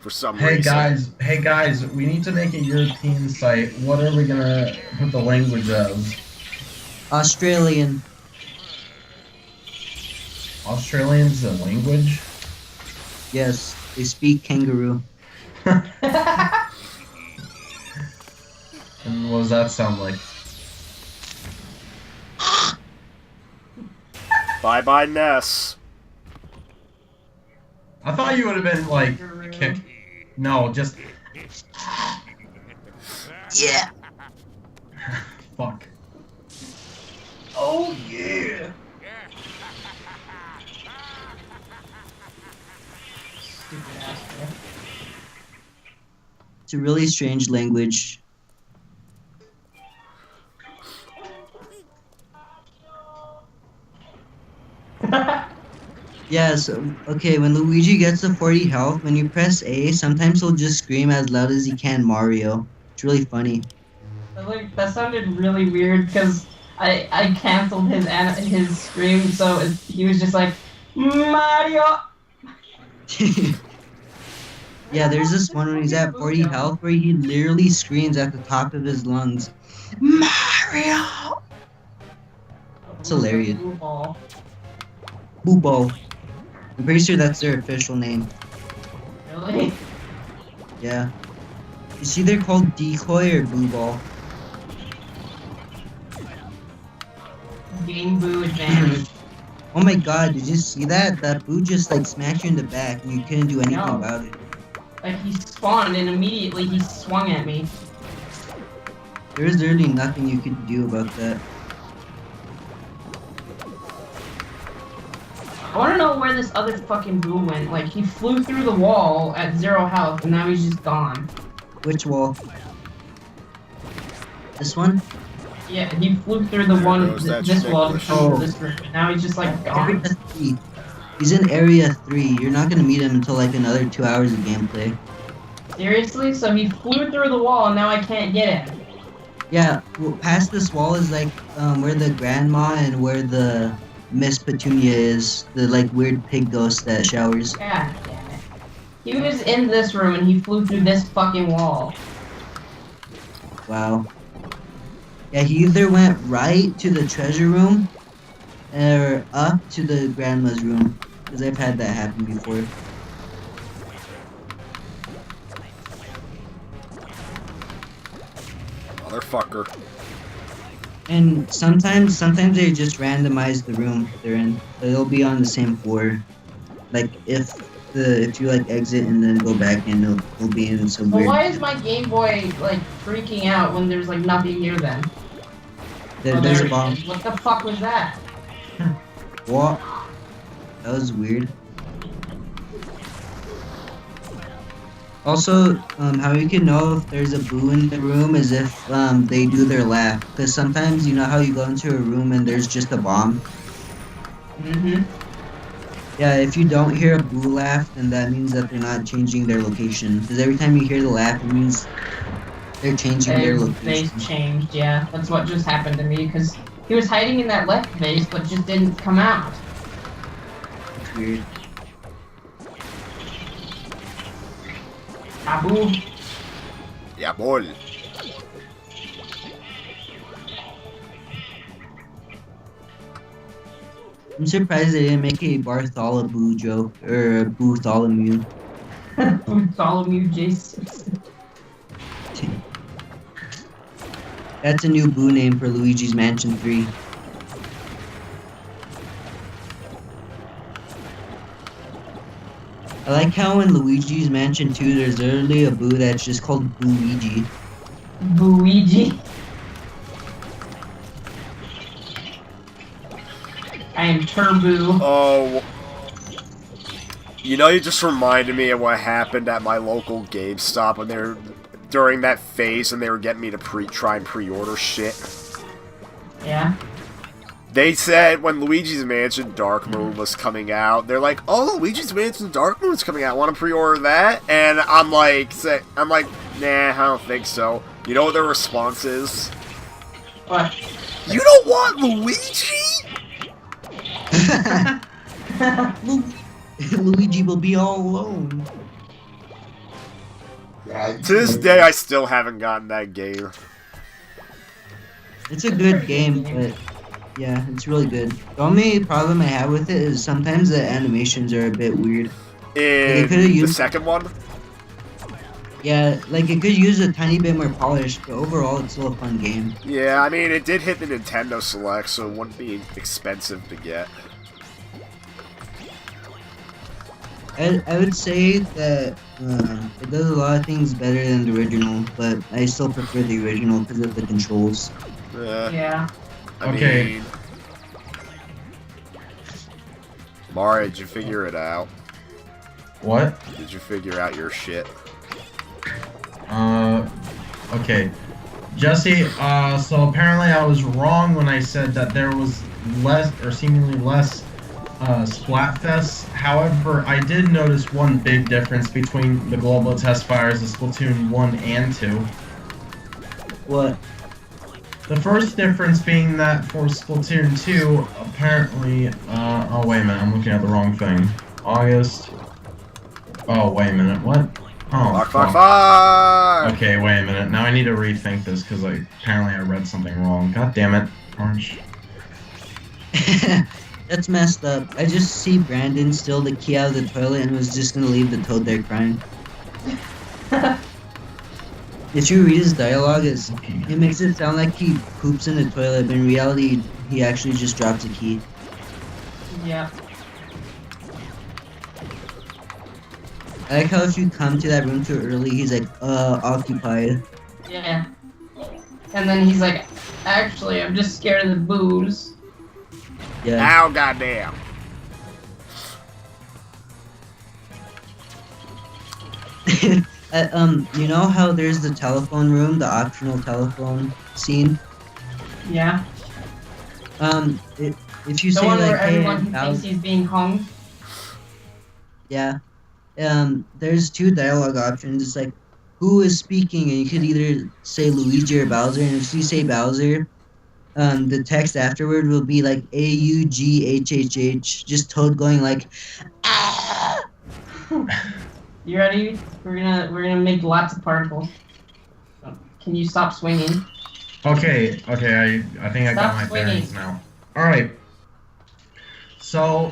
For some reason. Hey guys, we need to make a European site. What are we gonna put the language as? Australian. Australian's a language? Yes, they speak kangaroo. And what does that sound like? Bye bye, Ness. I thought you would have been like, kick. No, just. Yeah. Fuck. Oh yeah! Stupid ass, bro. It's a really strange language. Yeah, so, okay, when Luigi gets to 40 health, when you press A, sometimes he'll just scream as loud as he can Mario. It's really funny. Like, that sounded really weird because I canceled his scream, so he was just like, Mario! Yeah, there's this one when he's at 40 health where he literally screams at the top of his lungs, Mario! It's hilarious. Ball. Boo-Ball. I'm pretty sure that's their official name. Really? Yeah. It's either called Decoy or Boo-Ball. Game Boo advantage. Oh my god, did you see that? That Boo just like smacked you in the back and you couldn't do anything No. about it. Like, he spawned and immediately he swung at me. There was literally nothing you could do about that. I wanna know where this other fucking Boo went. Like, he flew through the wall at 0 health and now he's just gone. Which wall? This one? Yeah, he flew through the one, goes that this Shnick wall to push. come to this room, and now he's just like Area gone. 3. He's in Area 3. You're not gonna meet him until like another 2 hours of gameplay. Seriously? So he flew through the wall and now I can't get him. Yeah, well, past this wall is like where the grandma and where the Miss Petunia is. The like weird pig ghost that showers. God damn it. He was in this room and he flew through this fucking wall. Wow. Yeah, he either went right to the treasure room or up to the grandma's room. Because I've had that happen before. Motherfucker. And sometimes they just randomize the room they're in. So they'll be on the same floor. Like if you like exit and then go back in, it'll be in some But weird. why is my Game Boy like freaking out when there's like nothing near them? There's there a it bomb. is. What the fuck was that? What? That was weird. Also, how you can know if there's a Boo in the room is if they do their laugh. Because sometimes you know how you go into a room and there's just a bomb. Mm-hmm. Yeah, if you don't hear a Boo laugh, then that means that they're not changing their location. Because every time you hear the laugh, it means they're changing their They location. changed, yeah. That's what just happened to me because he was hiding in that left base but just didn't come out. It's weird. Taboo. Yeah, boy. I'm surprised they didn't make a Bartholomew joke or a Bartholomew. Bartholomew Jason. That's a new Boo name for Luigi's Mansion 3. I like how in Luigi's Mansion 2 there's literally a Boo that's just called Booigi. Luigi. I am Turbo. Oh. You know, you just reminded me of what happened at my local GameStop when they were during that phase and they were getting me to try and pre-order shit. Yeah. They said when Luigi's Mansion Dark Moon was coming out, they're like, "Oh, Luigi's Mansion Dark Moon's coming out. Want to pre-order that?" And I'm like, "Nah, I don't think so." You know what their response is? What? You don't want Luigi? Luigi will be all alone. To this day, I still haven't gotten that game. It's a good game, but yeah, it's really good. The only problem I have with it is sometimes the animations are a bit weird. In could've the used- second one? Yeah, like it could use a tiny bit more polish, but overall it's still a fun game. Yeah, I mean, it did hit the Nintendo Select, so it wouldn't be expensive to get. I would say that it does a lot of things better than the original, but I still prefer the original because of the controls. Yeah. I Okay. mean... Mario, did you figure it out? What? Did you figure out your shit? Okay. Jesse, so apparently I was wrong when I said that there was less, or seemingly less, Splatfests. However, I did notice one big difference between the global test fires of Splatoon 1 and 2. What? The first difference being that for Splatoon 2, apparently, oh wait a minute, I'm looking at the wrong thing. August. Oh, wait a minute, what? Oh, fuck. Okay, wait a minute. Now I need to rethink this because apparently I read something wrong. God damn it, Orange. That's messed up. I just see Brandon steal the key out of the toilet and was just gonna leave the toad there crying. If you read his dialogue, it makes it sound like he poops in the toilet, but in reality, he actually just drops a key. Yeah. I like how if you come to that room too early, he's like, occupied. Yeah. And then he's like, actually, I'm just scared of the booze. Yeah. Ow, goddamn. You know how there's the telephone room, the optional telephone scene? Yeah. If you The say one like, where hey, everyone who thinks he's being hung. yeah. There's two dialogue options. It's like, who is speaking? And you could either say Luigi or Bowser. And if you say Bowser, the text afterward will be like AUGHHH, just Toad going like, ah! You ready? We're gonna make lots of particles. Can you stop swinging? Okay, I think I got my bearings now. Alright. So,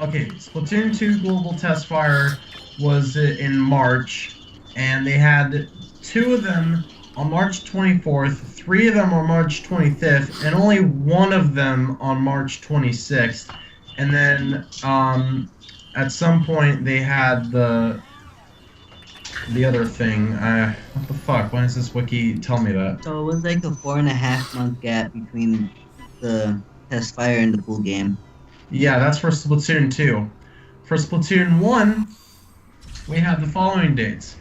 okay, Splatoon 2 Global Test Fire was in March, and they had 2 of them on March 24th, 3 of them on March 25th, and only 1 of them on March 26th. And then, at some point they had the other thing. What the fuck? Why does this wiki tell me that? So it was like a 4.5 month gap between the test fire and the full game. Yeah, that's for Splatoon 2. For Splatoon 1, we have the following dates.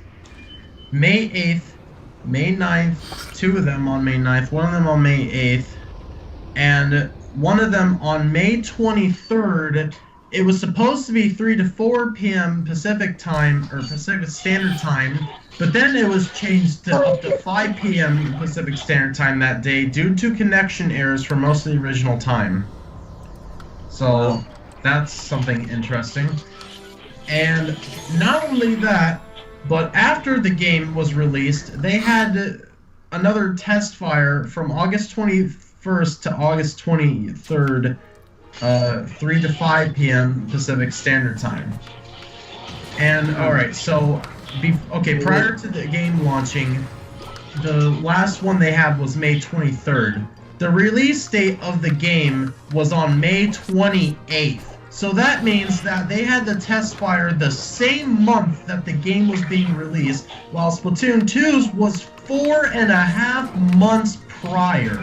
May 8th, May 9th, 2 of them on May 9th, 1 of them on May 8th, and 1 of them on May 23rd. It was supposed to be 3 to 4 p.m. Pacific time, or Pacific Standard Time, but then it was changed to up to 5 p.m. Pacific Standard Time that day due to connection errors for most of the original time. So, that's something interesting. And not only that, but after the game was released, they had another test fire from August 21st to August 23rd, 3 to 5 p.m. Pacific Standard Time. And, alright, so, prior to the game launching, the last one they had was May 23rd. The release date of the game was on May 28th. So that means that they had the test fire the same month that the game was being released, while Splatoon 2's was 4.5 months prior.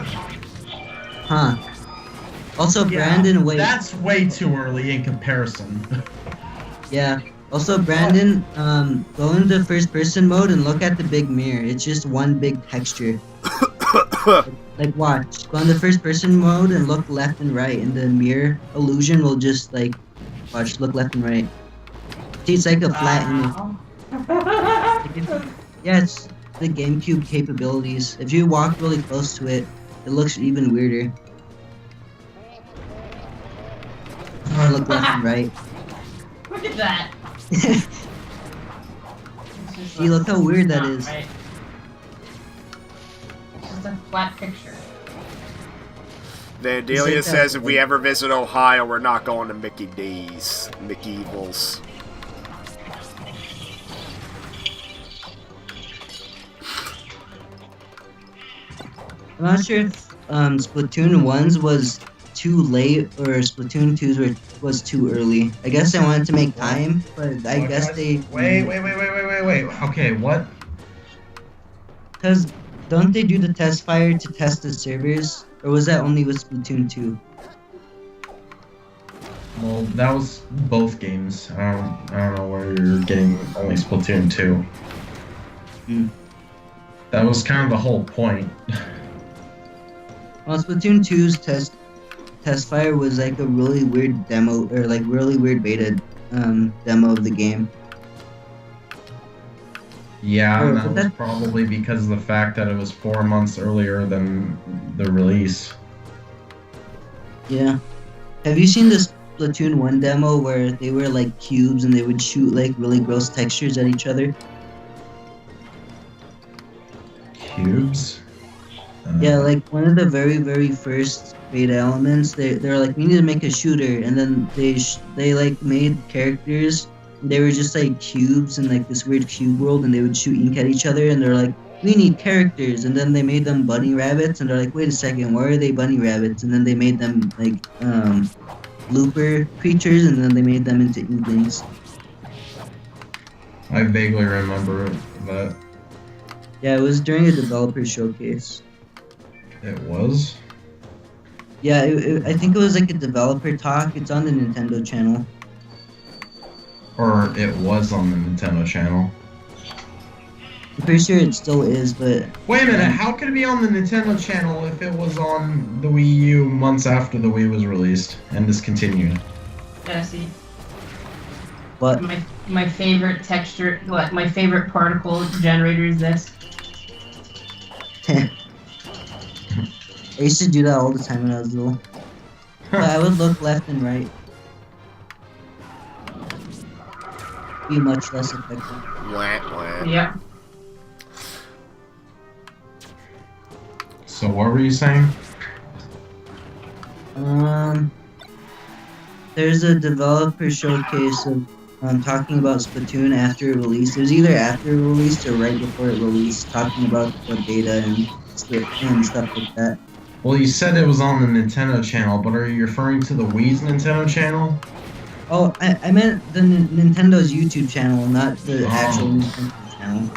Huh. Also, Yeah, Brandon, wait. that's way too early in comparison. Yeah. Also, Brandon, go into first person mode and look at the big mirror. It's just one big texture. Like, watch. Go into first person mode and look left and right, and the mirror illusion will just, like, watch, look left and right. See, it's like a flat image. Yeah, it's the GameCube capabilities. If you walk really close to it, it looks even weirder. Look left and right. Look at that. See, look how weird that is. Right. It's just a flat picture. Vandalia says if we ever visit Ohio, we're not going to Mickey D's. Mickey Evils. I'm not sure if Splatoon 1's was too late or Splatoon 2's was too early. I guess I wanted to make time, but I guess they... Wait. Okay, what? Because don't they do the test fire to test the servers? Or was that only with Splatoon 2? Well, that was both games. I don't know where you're getting only Splatoon 2. That was kind of the whole point. Well, Splatoon 2's test fire was like a really weird demo, or like really weird beta demo of the game. Yeah, Oh, and but that was that- probably because of the fact that it was 4 months earlier than the release. Yeah. Have you seen this Splatoon 1 demo where they were like cubes and they would shoot like really gross textures at each other? Cubes? Yeah, like one of the very first beta elements, they're like, we need to make a shooter, and then they like made characters. They were just like cubes in like this weird cube world, and they would shoot ink at each other, and they're like, we need characters, and then they made them bunny rabbits, and they're like, wait a second, why are they bunny rabbits? And then they made them like looper creatures, and then they made them into inklings. I vaguely remember that Yeah, it was during a developer showcase. it was. Yeah, I think it was like a developer talk. It's on the Nintendo channel. Or it was on the Nintendo channel. I'm pretty sure it still is, but Wait a minute, how could it be on the Nintendo channel if it was on the Wii U months after the Wii was released and discontinued? Yeah, see. but My favorite texture, like my favorite particle generator is this. I used to do that all the time when I was little. But I would look left and right. Be much less effective. Wah, wah. Yeah. So what were you saying? There's a developer showcase of talking about Splatoon after it released. It was either after it released or right before it released, talking about the beta and stuff like that. Well, you said it was on the Nintendo channel, but are you referring to the Wii's Nintendo channel? Oh, I meant the Nintendo's YouTube channel, not the actual Nintendo channel.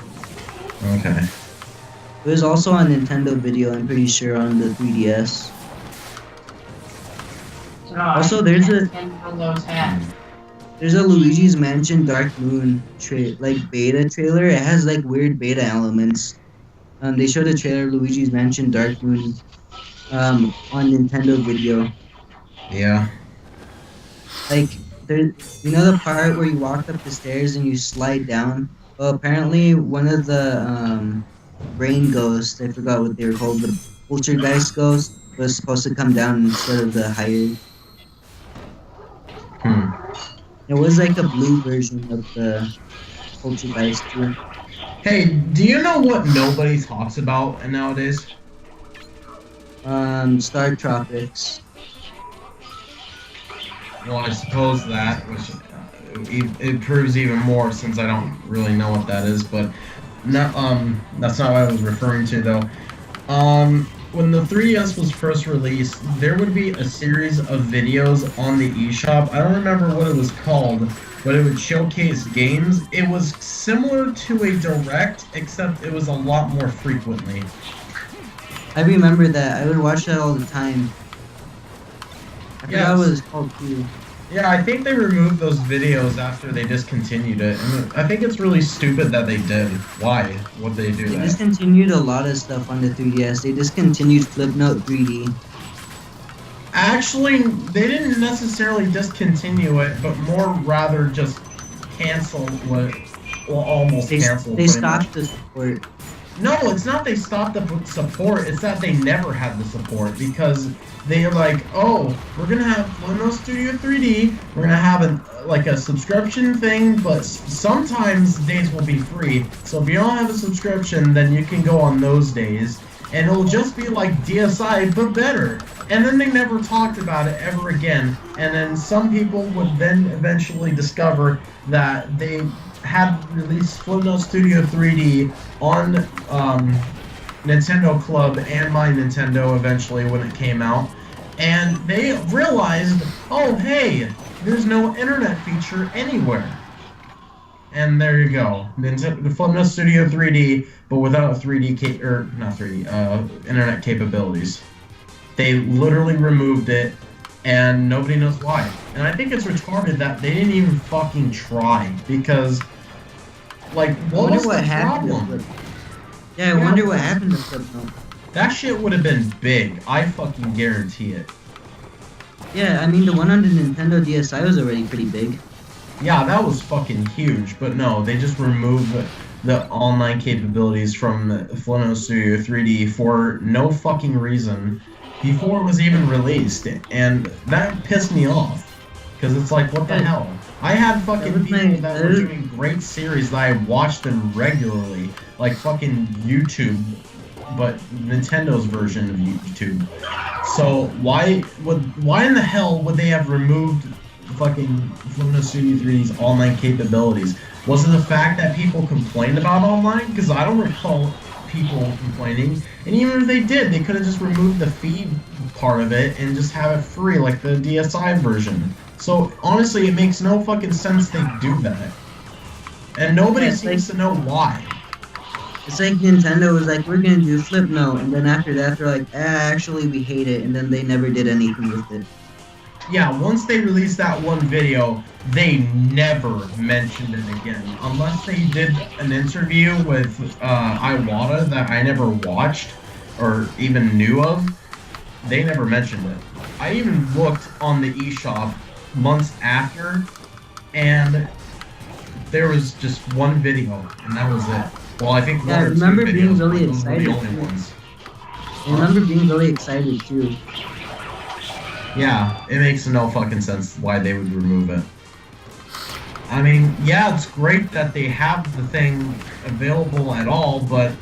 Okay. It was also on Nintendo Video, I'm pretty sure, on the 3DS. Also, there's a- Lowe's hat. There's a Luigi's Mansion Dark Moon beta trailer. It has like weird beta elements. They showed a trailer Luigi's Mansion Dark Moon on Nintendo Video. Yeah. Like there, you know the part where you walk up the stairs and you slide down? Well, apparently one of the brain ghosts, I forgot what they were called, the poltergeist ghost, was supposed to come down instead of the higher. It was like a blue version of the poltergeist too. Hey, do you know what nobody talks about nowadays? Star Tropics. Well, I suppose that, which it proves even more since I don't really know what that is, but not, that's not what I was referring to though. When the 3DS was first released, there would be a series of videos on the eShop. I don't remember what it was called, but it would showcase games. It was similar to a Direct, except it was a lot more frequently. I remember that. I would watch that all the time. I forgot what it was called too. Yeah, I think they removed those videos after they discontinued it, and I think it's really stupid that they did. Why would they do They that? discontinued a lot of stuff on the 3DS. They discontinued Flipnote 3D. Actually, they didn't necessarily discontinue it, but more rather just cancel what, well, almost cancel. They stopped the support. No, it's not they stopped the support, it's that they never had the support, because they're like, oh, we're gonna have Flipnote Studio 3D, we're gonna have a subscription thing, but sometimes days will be free, so if you don't have a subscription, then you can go on those days, and it'll just be like DSi, but better. And then they never talked about it ever again, and then some people would then eventually discover that they had released Flipnote Studio 3D on Nintendo Club and My Nintendo eventually when it came out, and they realized, oh hey, there's no internet feature anywhere. And there you go, the Flipnote Studio 3D, but without 3D internet capabilities. They literally removed it, and nobody knows why. And I think it's retarded that they didn't even fucking try, because, like, what was the problem? Yeah, I wonder what happened to Flipnote. That shit would have been big. I fucking guarantee it. Yeah, I mean the one on the Nintendo DSi was already pretty big. Yeah, that was fucking huge, but no, they just removed the online capabilities from Flipnote Studio 3D for no fucking reason before it was even released, and that pissed me off. Because it's like, what the hell? I had fucking people that were doing great series that I watched them regularly, like fucking YouTube, but Nintendo's version of YouTube. So why in the hell would they have removed fucking Flipnote Studio 3D's online capabilities? Was it the fact that people complained about online? Because I don't recall people complaining. And even if they did, they could have just removed the feed part of it and just have it free like the DSi version. So honestly, it makes no fucking sense they do that. And nobody seems to know why. It's like Nintendo was like, we're gonna do Flipnote, and then after that they're like, actually we hate it, and then they never did anything with it. Yeah, once they released that one video, they never mentioned it again. Unless they did an interview with Iwata that I never watched or even knew of, they never mentioned it. I even looked on the eShop months after, and there was just one video, and that was it. Well, I think I remember being really excited. I remember being really excited too. Yeah, it makes no fucking sense why they would remove it. I mean, yeah, it's great that they have the thing available at all, but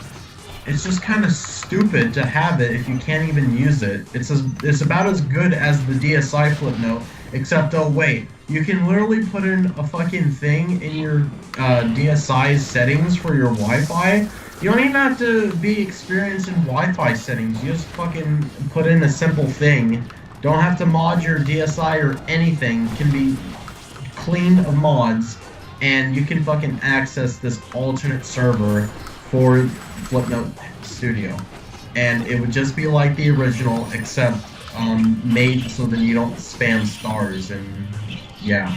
it's just kind of stupid to have it if you can't even use it. It's about as good as the DSi Flipnote, except, oh wait, you can literally put in a fucking thing in your DSi's settings for your Wi-Fi. You don't even have to be experienced in Wi-Fi settings. You just fucking put in a simple thing. Don't have to mod your DSi or anything. It can be clean of mods, and you can fucking access this alternate server for Flipnote Studio. And it would just be like the original, except made so that you don't spam stars, and yeah.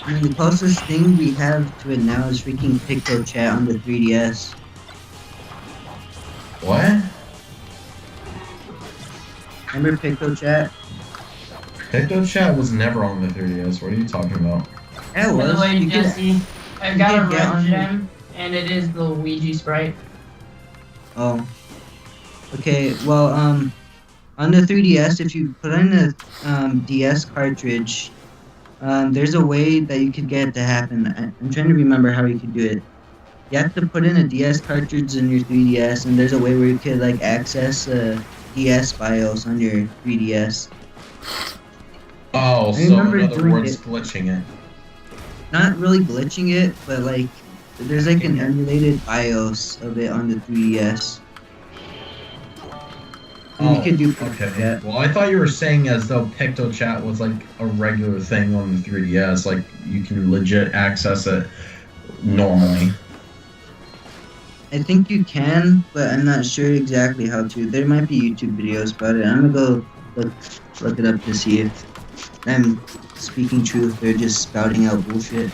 I mean, the closest thing we have to it now is freaking TTwChat on the 3DS. What? Remember TTwChat? TTwChat was never on the 3DS. What are you talking about? Yeah, it By was. the way, You could- Jesse, I've got a could get red on gem, and it is the Luigi sprite. Oh. Okay, well, on the 3DS, if you put in a DS cartridge, there's a way that you could get it to happen. I'm trying to remember how you could do it. You have to put in a DS cartridge in your 3DS, and there's a way where you could like access DS BIOS on your 3DS. Oh, I so remember in other doing words, it. glitching it. Not really glitching it, but like there's like an emulated BIOS of it on the 3DS. And you could do okay. that. Well, I thought you were saying as though TTwChat was like a regular thing on the 3DS, like you can legit access it normally. I think you can, but I'm not sure exactly how to. There might be YouTube videos about it. I'm gonna go look it up to see if I'm speaking truth or just spouting out bullshit.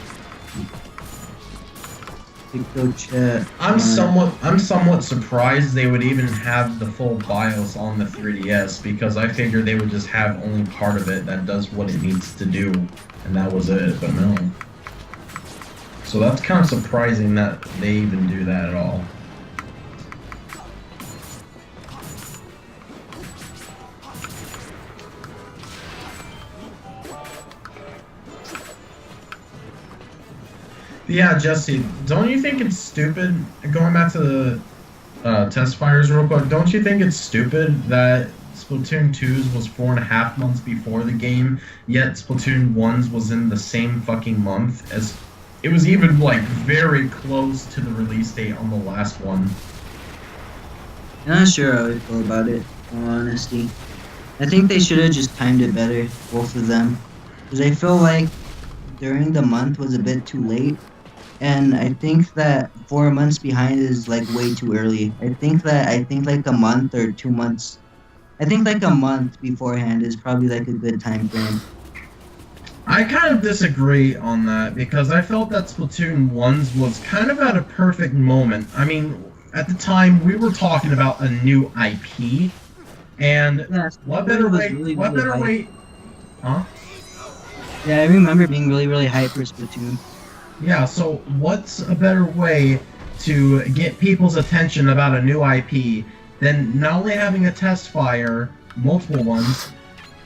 TTwChat. I'm somewhat surprised they would even have the full BIOS on the 3DS, because I figured they would just have only part of it that does what it needs to do, and that was it, but no. So that's kind of surprising that they even do that at all. Yeah, Jesse, don't you think it's stupid, going back to the test fires real quick, don't you think it's stupid that Splatoon 2's was 4.5 months before the game, yet Splatoon 1's was in the same fucking month as... It was even, like, very close to the release date on the last one. I'm not sure how I feel about it, in all honesty. I think they should have just timed it better, both of them. Because I feel like during the month was a bit too late. And I think that 4 months behind is like way too early. I think like a month or 2 months. I think like a month beforehand is probably like a good time frame. I kind of disagree on that, because I felt that Splatoon 1's was kind of at a perfect moment. I mean, at the time we were talking about a new IP, and Yes, what better way? really, What really better hype. way? Huh? Yeah, I remember being really, really hyped for Splatoon. Yeah. So what's a better way to get people's attention about a new IP than not only having a test fire, multiple ones,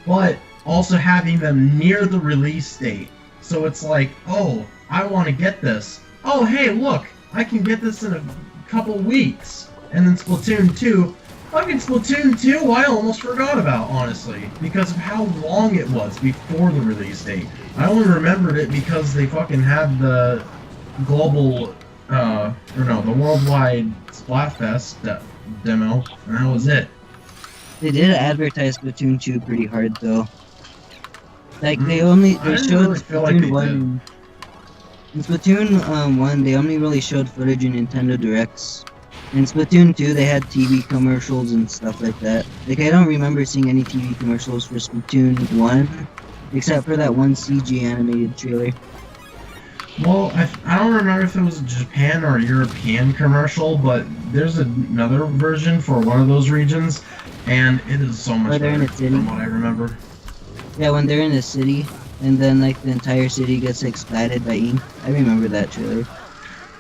but also having them near the release date. So it's like, oh, I want to get this. Oh, hey, look, I can get this in a couple weeks. And then Splatoon 2, fucking Splatoon 2, I almost forgot about, honestly, because of how long it was before the release date. I only remembered it because they fucking had the global, the worldwide Splatfest demo, and that was it. They did advertise Splatoon 2 pretty hard though. Like they I showed didn't really feel like they Splatoon 1. In Splatoon 1, they only really showed footage in Nintendo Directs. In Splatoon 2, they had TV commercials and stuff like that. Like I don't remember seeing any TV commercials for Splatoon 1, except for that one CG animated trailer. Well, I don't remember if it was a Japan or a European commercial, but there's another version for one of those regions, and it is so much Where they're in better a city? from what I remember. Yeah, when they're in a city, and then like the entire city gets like splatted by ink. I remember that trailer.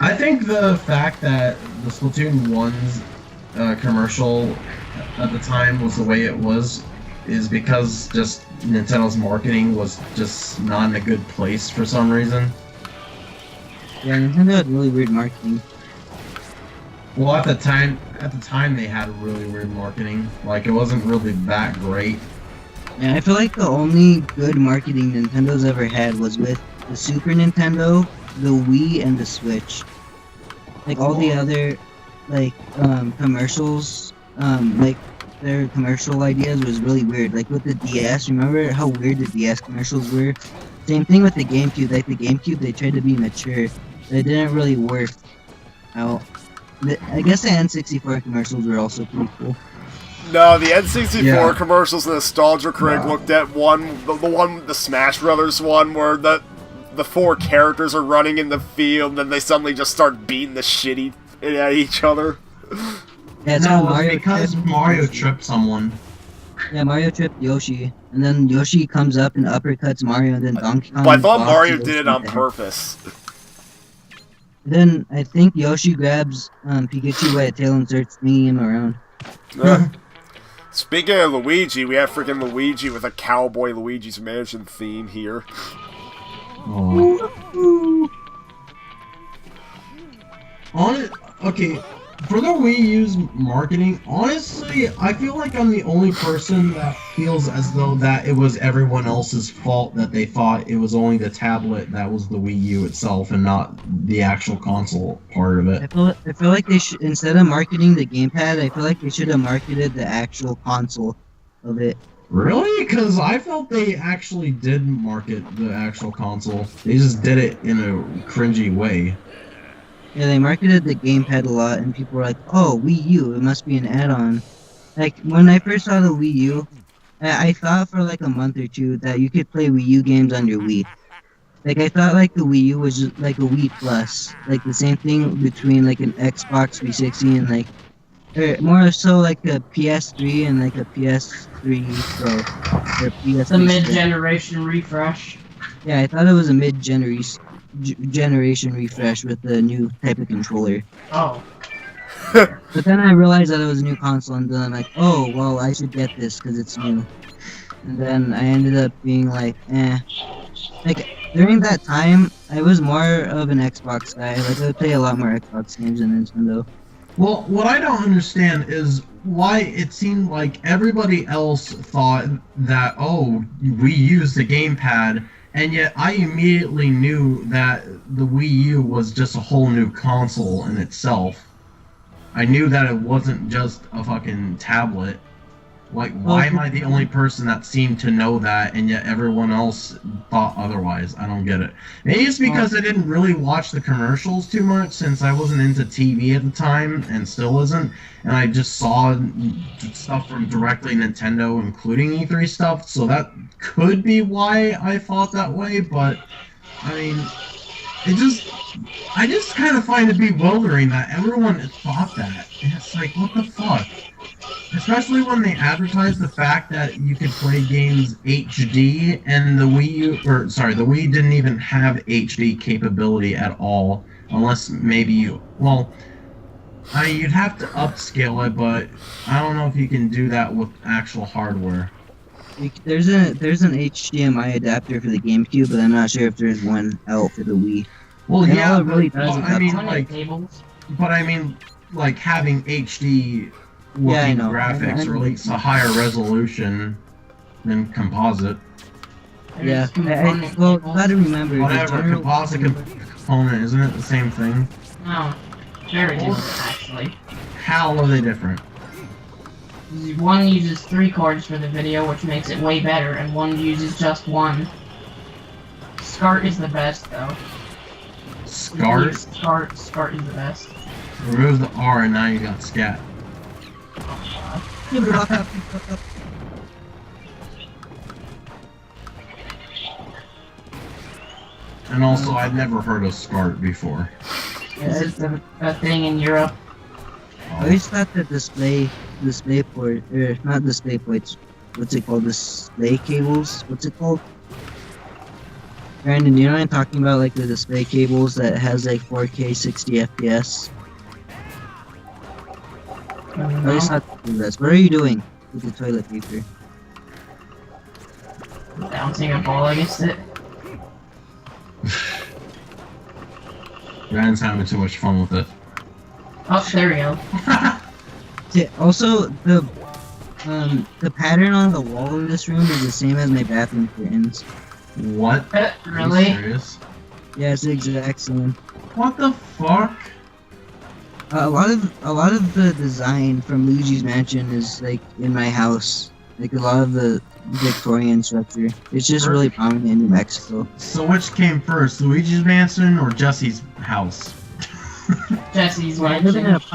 I think the fact that the Splatoon 1's commercial at the time was the way it was is because just Nintendo's marketing was just not in a good place for some reason. Yeah, Nintendo had really weird marketing. Well, at the time they had really weird marketing. Like, it wasn't really that great. Yeah, I feel like the only good marketing Nintendo's ever had was with the Super Nintendo, the Wii, and the Switch. Like all the other, like commercials, like their commercial ideas was really weird. Like with the DS, remember how weird the DS commercials were? Same thing with the GameCube. Like the GameCube, they tried to be mature. It didn't really work out. I guess the N64 commercials were also pretty cool. No, the N64 Yeah. commercials, the Nostalgia Critic looked at the Smash Brothers one, where the four characters are running in the field, and then they suddenly just start beating the shit at each other. Yeah, it's No, called it was Mario because Trip. Mario tripped someone. Yeah, Mario tripped Yoshi, and then Yoshi comes up and uppercuts Mario, and then Donkey Kong. But I thought blocks Mario Yoshi did it on with the purpose. Then I think Yoshi grabs Pikachu by the tail and starts swinging him around. Speaking of Luigi, we have freaking Luigi with a Cowboy Luigi's Mansion theme here. Oh. Okay, for the Wii U's marketing, honestly, I feel like I'm the only person that feels as though that it was everyone else's fault that they thought it was only the tablet that was the Wii U itself and not the actual console part of I it. feel like they should, instead of marketing the gamepad, I feel like they should have marketed the actual console of it. Really? Because I felt they actually did market the actual console. They just did it in a cringy way. Yeah, they marketed the gamepad a lot, and people were like, "Oh, Wii U, it must be an add-on." Like when I first saw the Wii U, I thought for like a month or two that you could play Wii U games on your Wii. Like I thought like the Wii U was just like a Wii Plus, like the same thing between like an Xbox 360 and like, or more so like a PS3 and like a PS3 Pro or PS3. It's a mid-generation refresh. Yeah, I thought it was a mid-generation refresh with the new type of controller. Oh. But then I realized that it was a new console, and then I'm like, oh, well, I should get this because it's new. And then I ended up being like, eh. Like, during that time, I was more of an Xbox guy. Like, I would play a lot more Xbox games than Nintendo. Well, what I don't understand is why it seemed like everybody else thought that, oh, we use the gamepad, and yet I immediately knew that the Wii U was just a whole new console in itself. I knew that it wasn't just a fucking tablet. Like, why am I the only person that seemed to know that, and yet everyone else thought otherwise? I don't get it. Maybe it's because I didn't really watch the commercials too much, since I wasn't into TV at the time, and still isn't, and I just saw stuff from directly Nintendo, including E3 stuff, so that could be why I thought that way, but, I mean, it just... I just kind of find it bewildering that everyone thought that. And it's like, what the fuck? Especially when they advertised the fact that you could play games HD, and the Wii didn't even have HD capability at all, unless maybe you'd have to upscale it, but I don't know if you can do that with actual hardware. There's an HDMI adapter for the GameCube, but I'm not sure if there's one out for the Wii. Well, And yeah, all it really does is I mean, Ton of like, cables. but I mean, like having HD looking Yeah, I know. graphics, I know. or at least a higher resolution than composite. Yeah, Component well, cables. gotta remember. the Whatever, general- composite component, isn't it the same thing? No, very different actually. How are they different? One uses 3 chords for the video, which makes it way better, and one uses just one. SCART is the best, though. SCART? SCART is the best. Remove the R and now you got scat. And also, I'd never heard of SCART before. It's a thing in Europe. I always thought that display port, or not display ports, what's it called? Display cables? What's it called? Brandon, you know what I'm talking about? Like the display cables that has like 4K 60 FPS? I always thought that was this. What are you doing with the toilet paper? Bouncing a ball against it. Ryan's having too much fun with it. Oh, there we go. Yeah, also, the pattern on the wall in this room is the same as my bathroom curtains. What? Are you Really? serious? Yeah, it's the exact same. What the fuck? A lot of the design from Luigi's Mansion is like in my house. Like a lot of the Victorian structure. It's just really prominent in New Mexico. So which came first, Luigi's Mansion or Jesse's house? Jesse's I live in an mansion.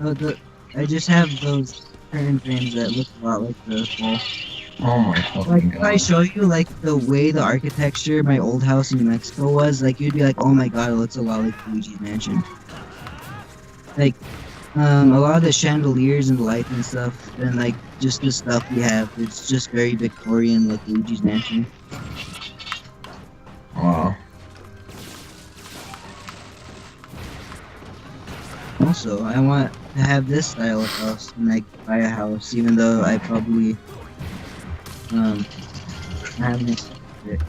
apartment. I just have those curtain frames that look a lot like the wall. Oh my Like fucking if I god. show you like the way the architecture my old house in New Mexico was, like you'd be like, oh my god, it looks a lot like Luigi's Mansion. Like a lot of the chandeliers and the lights and stuff, and like just the stuff we have, it's just very Victorian, like Luigi's Mansion. Wow. Also, I want to have this style of house when I buy a house, even though I probably haven't expected it.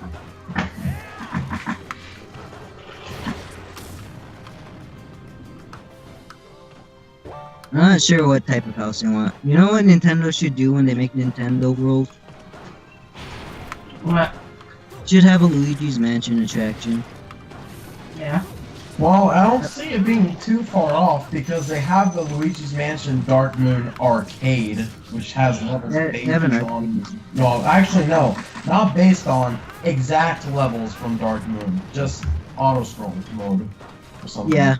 I'm not sure what type of house I want. You know what Nintendo should do when they make Nintendo World? What? Should have a Luigi's Mansion attraction. Yeah. Well, I don't see it being too far off because they have the Luigi's Mansion Dark Moon Arcade, which has levels They have an based on. No, actually, no, not based on exact levels from Dark Moon, just auto scroll mode or something. Yeah,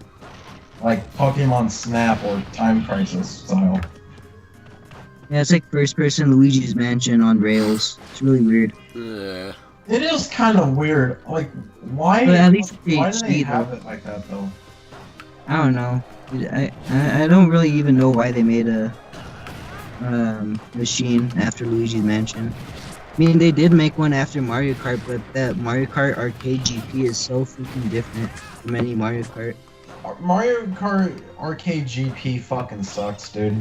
Like Pokemon Snap or Time Crisis style. yeah, it's like first person Luigi's Mansion on rails. It's really weird. Yeah. It is kind of weird. Like, why? But at least why do they HD have though. it like that though? I don't know. I don't really even know why they made a machine after Luigi's Mansion. I mean, they did make one after Mario Kart, but that Mario Kart Arcade GP is so freaking different from any Mario Kart. Mario Kart Arcade GP fucking sucks, dude.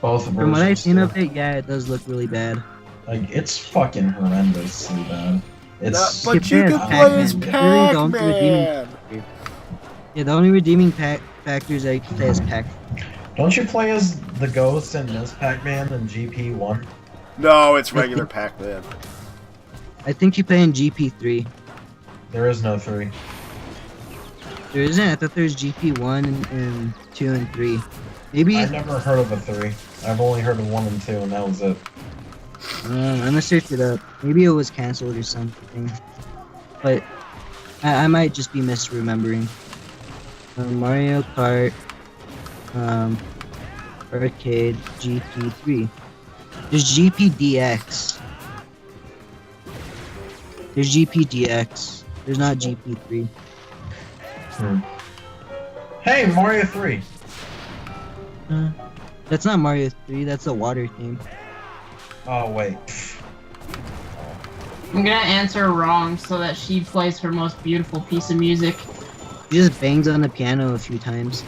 Both versions. From what I've seen do. of it, yeah, it does look really bad. Like, it's fucking horrendously bad. It's But you you can can play play as as Pac-Man. Pac-Man! Yeah, the only redeeming factors are you can play as Pac. Don't you play as the Ghost and Ms. Pac-Man in GP1? No, it's regular Pac-Man. I think you play in GP3. There is no 3. There isn't. I thought there was GP1 and 2 and 3. Maybe. I've never heard of a 3. I've only heard of 1 and 2, and that was it. I'm gonna search it up. Maybe it was canceled or something. But I might just be misremembering. Mario Kart Arcade GP3. There's GPDX. There's GPDX. There's not GP3. Hey, Mario 3. That's not Mario 3. That's the water theme. Oh wait. I'm gonna answer wrong so that she plays her most beautiful piece of music. He just bangs on the piano a few times.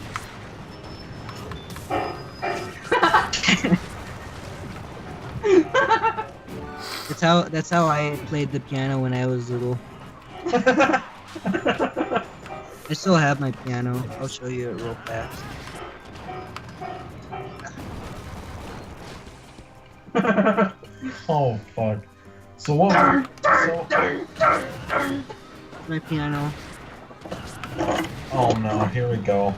That's how I played the piano when I was little. I still have my piano. I'll show you it real fast. Oh fuck. So what? My piano. Oh no, here we go.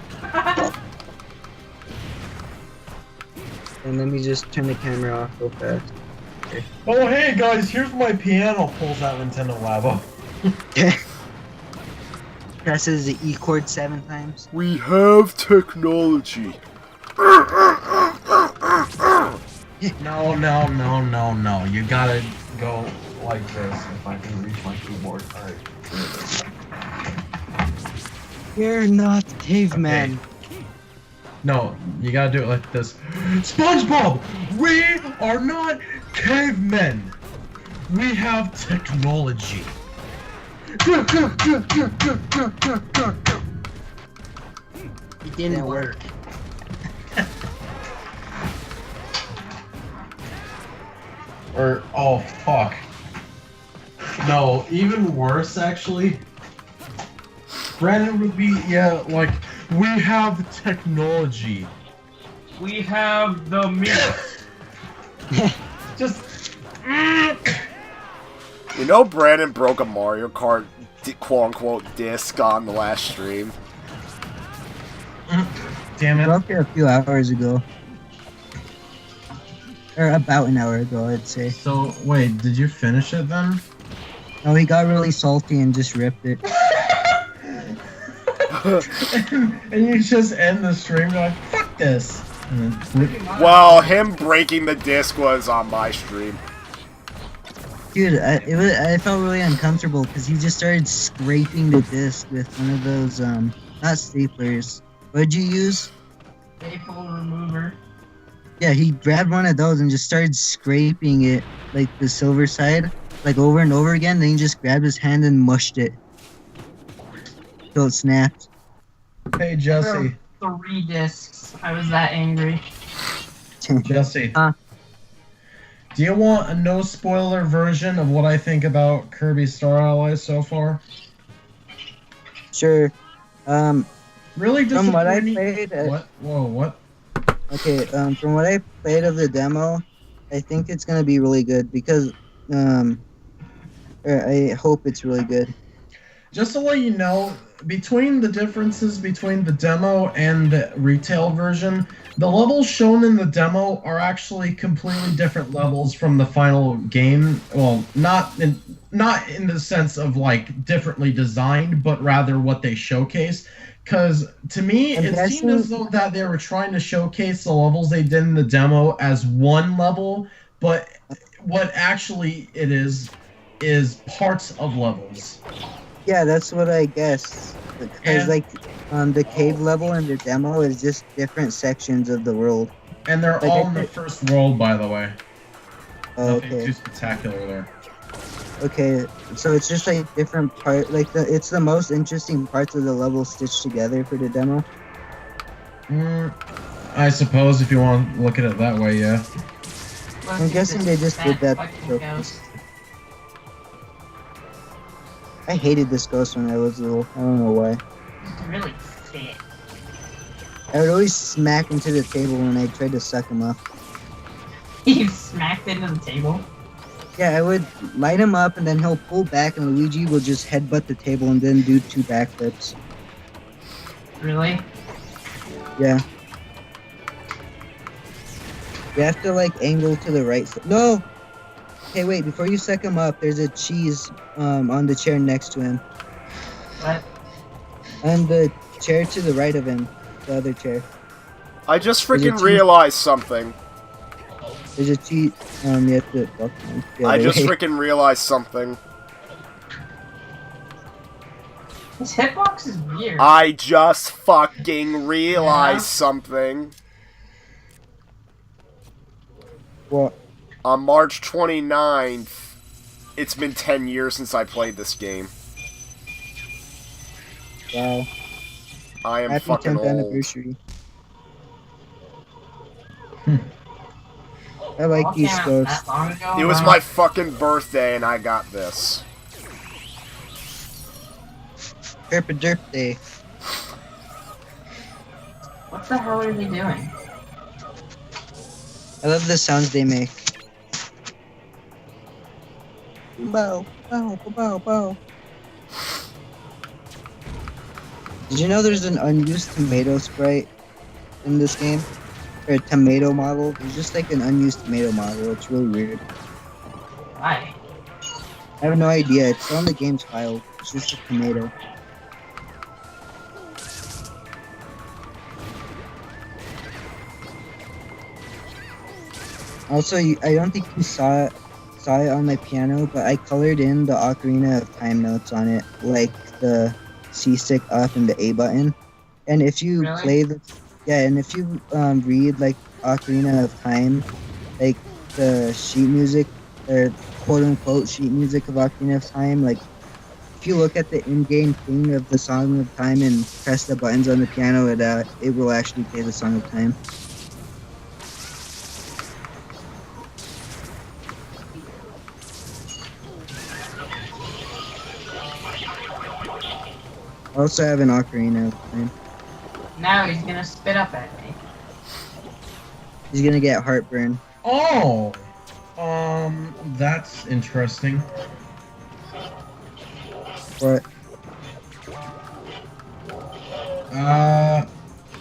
And let me just turn the camera off real fast. Oh hey guys, here's my piano. Pulls out Nintendo Labo. Presses the E chord 7 times. We have technology. No. You gotta go like this if I can reach my keyboard. Alright. You're not caveman. Okay. No, you gotta do it like this. SpongeBob! We are not cavemen! We have technology. It didn't work. Or, oh fuck. No, even worse actually. Brandon would be, yeah, like, we have technology. We have the meat. Just. You know Brandon broke a Mario Kart quote-unquote disc on the last stream. Damn I it. broke it a few hours ago. Or about an hour ago, I'd say. So, wait, did you finish it then? No, he got really salty and just ripped it. and you just end the stream, you're like, fuck this. And then, Well, him breaking the disc was on my stream. Dude, I felt really uncomfortable because he just started scraping the disc with one of those, not staplers. What'd you use? Staple remover. Yeah, he grabbed one of those and just started scraping it, like the silver side, like over and over again. Then he just grabbed his hand and mushed it. Till it snapped. hey, Jesse. 3 discs. I was that angry. Jesse. Huh? Do you want a no-spoiler version of what I think about Kirby Star Allies so far? Sure. Really disappointing. From what I played, What? Whoa, what? okay, from what I played of the demo, I think it's gonna be really good because, or I hope it's really good. Just to let you know, between the differences between the demo and the retail version, the levels shown in the demo are actually completely different levels from the final game. Well, not in the sense of like differently designed, but rather what they showcase. Because to me, it seemed as though that they were trying to showcase the levels they did in the demo as one level, but what actually it is parts of levels. Yeah, that's what I guessed. Because like, the cave level in the demo is just different sections of the world. And they're Like, all in the first world, by the way. Oh, Nothing okay. too spectacular there. Okay, so it's just like different part. Like it's the most interesting parts of the level stitched together for the demo. I suppose if you want to look at it that way, yeah. I'm guessing they just did that. I hated this ghost when I was little. I don't know why. It's really fit. I would always smack into the table when I tried to suck him up. You smacked into the table? Yeah, I would light him up and then he'll pull back and Luigi will just headbutt the table and then do 2 backflips. Really? Yeah. You have to like angle to the right side. No! Hey, wait, before you suck him up, there's a cheese on the chair next to him. What? On the chair to the right of him. The other chair. I just There's a freaking cheese- realized something. There's a cheese. You have to walk the I other just way. freaking realized something. His hitbox is weird. I just fucking realized something. What? On March 29th, it's been 10 years since I played this game. Wow. I am Happy fucking 10th old. anniversary. I like All these came out ghosts. that long ago, It was huh? my fucking birthday and I got this. Derp a derp day. What the hell are they doing? I love the sounds they make. Bow, bow, bow, bow. Did you know there's an unused tomato sprite in this game? Or a tomato model? There's just like an unused tomato model. It's really weird. Why? I have no idea. It's on the game's file. It's just a tomato. Also, I don't think you saw it on my piano, but I colored in the Ocarina of Time notes on it, like the C stick up and the A button. And if you Really? play the, yeah, and if you read like Ocarina of Time, like the sheet music or quote unquote sheet music of Ocarina of Time, like if you look at the in-game thing of the Song of Time and press the buttons on the piano, it will actually play the Song of Time. I also have an Ocarina of Time. Now he's gonna spit up at me. He's gonna get heartburn. Oh, that's interesting. What?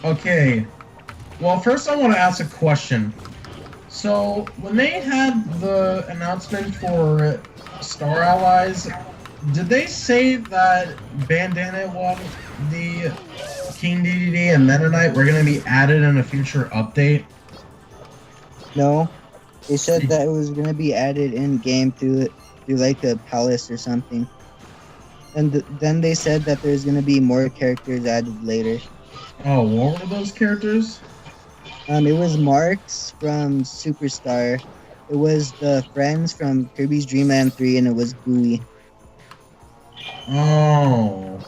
Okay. Well, first I want to ask a question. So, when they had the announcement for Star Allies, did they say that Bandana the King DDD and Meta Knight were going to be added in a future update? No. They said that it was gonna be added in game through like a palace or something. And then they said that there's gonna be more characters added later. Oh, what were those characters? It was Marks from Superstar. It was the friends from Kirby's Dream Land 3, and it was Gooey. Oh.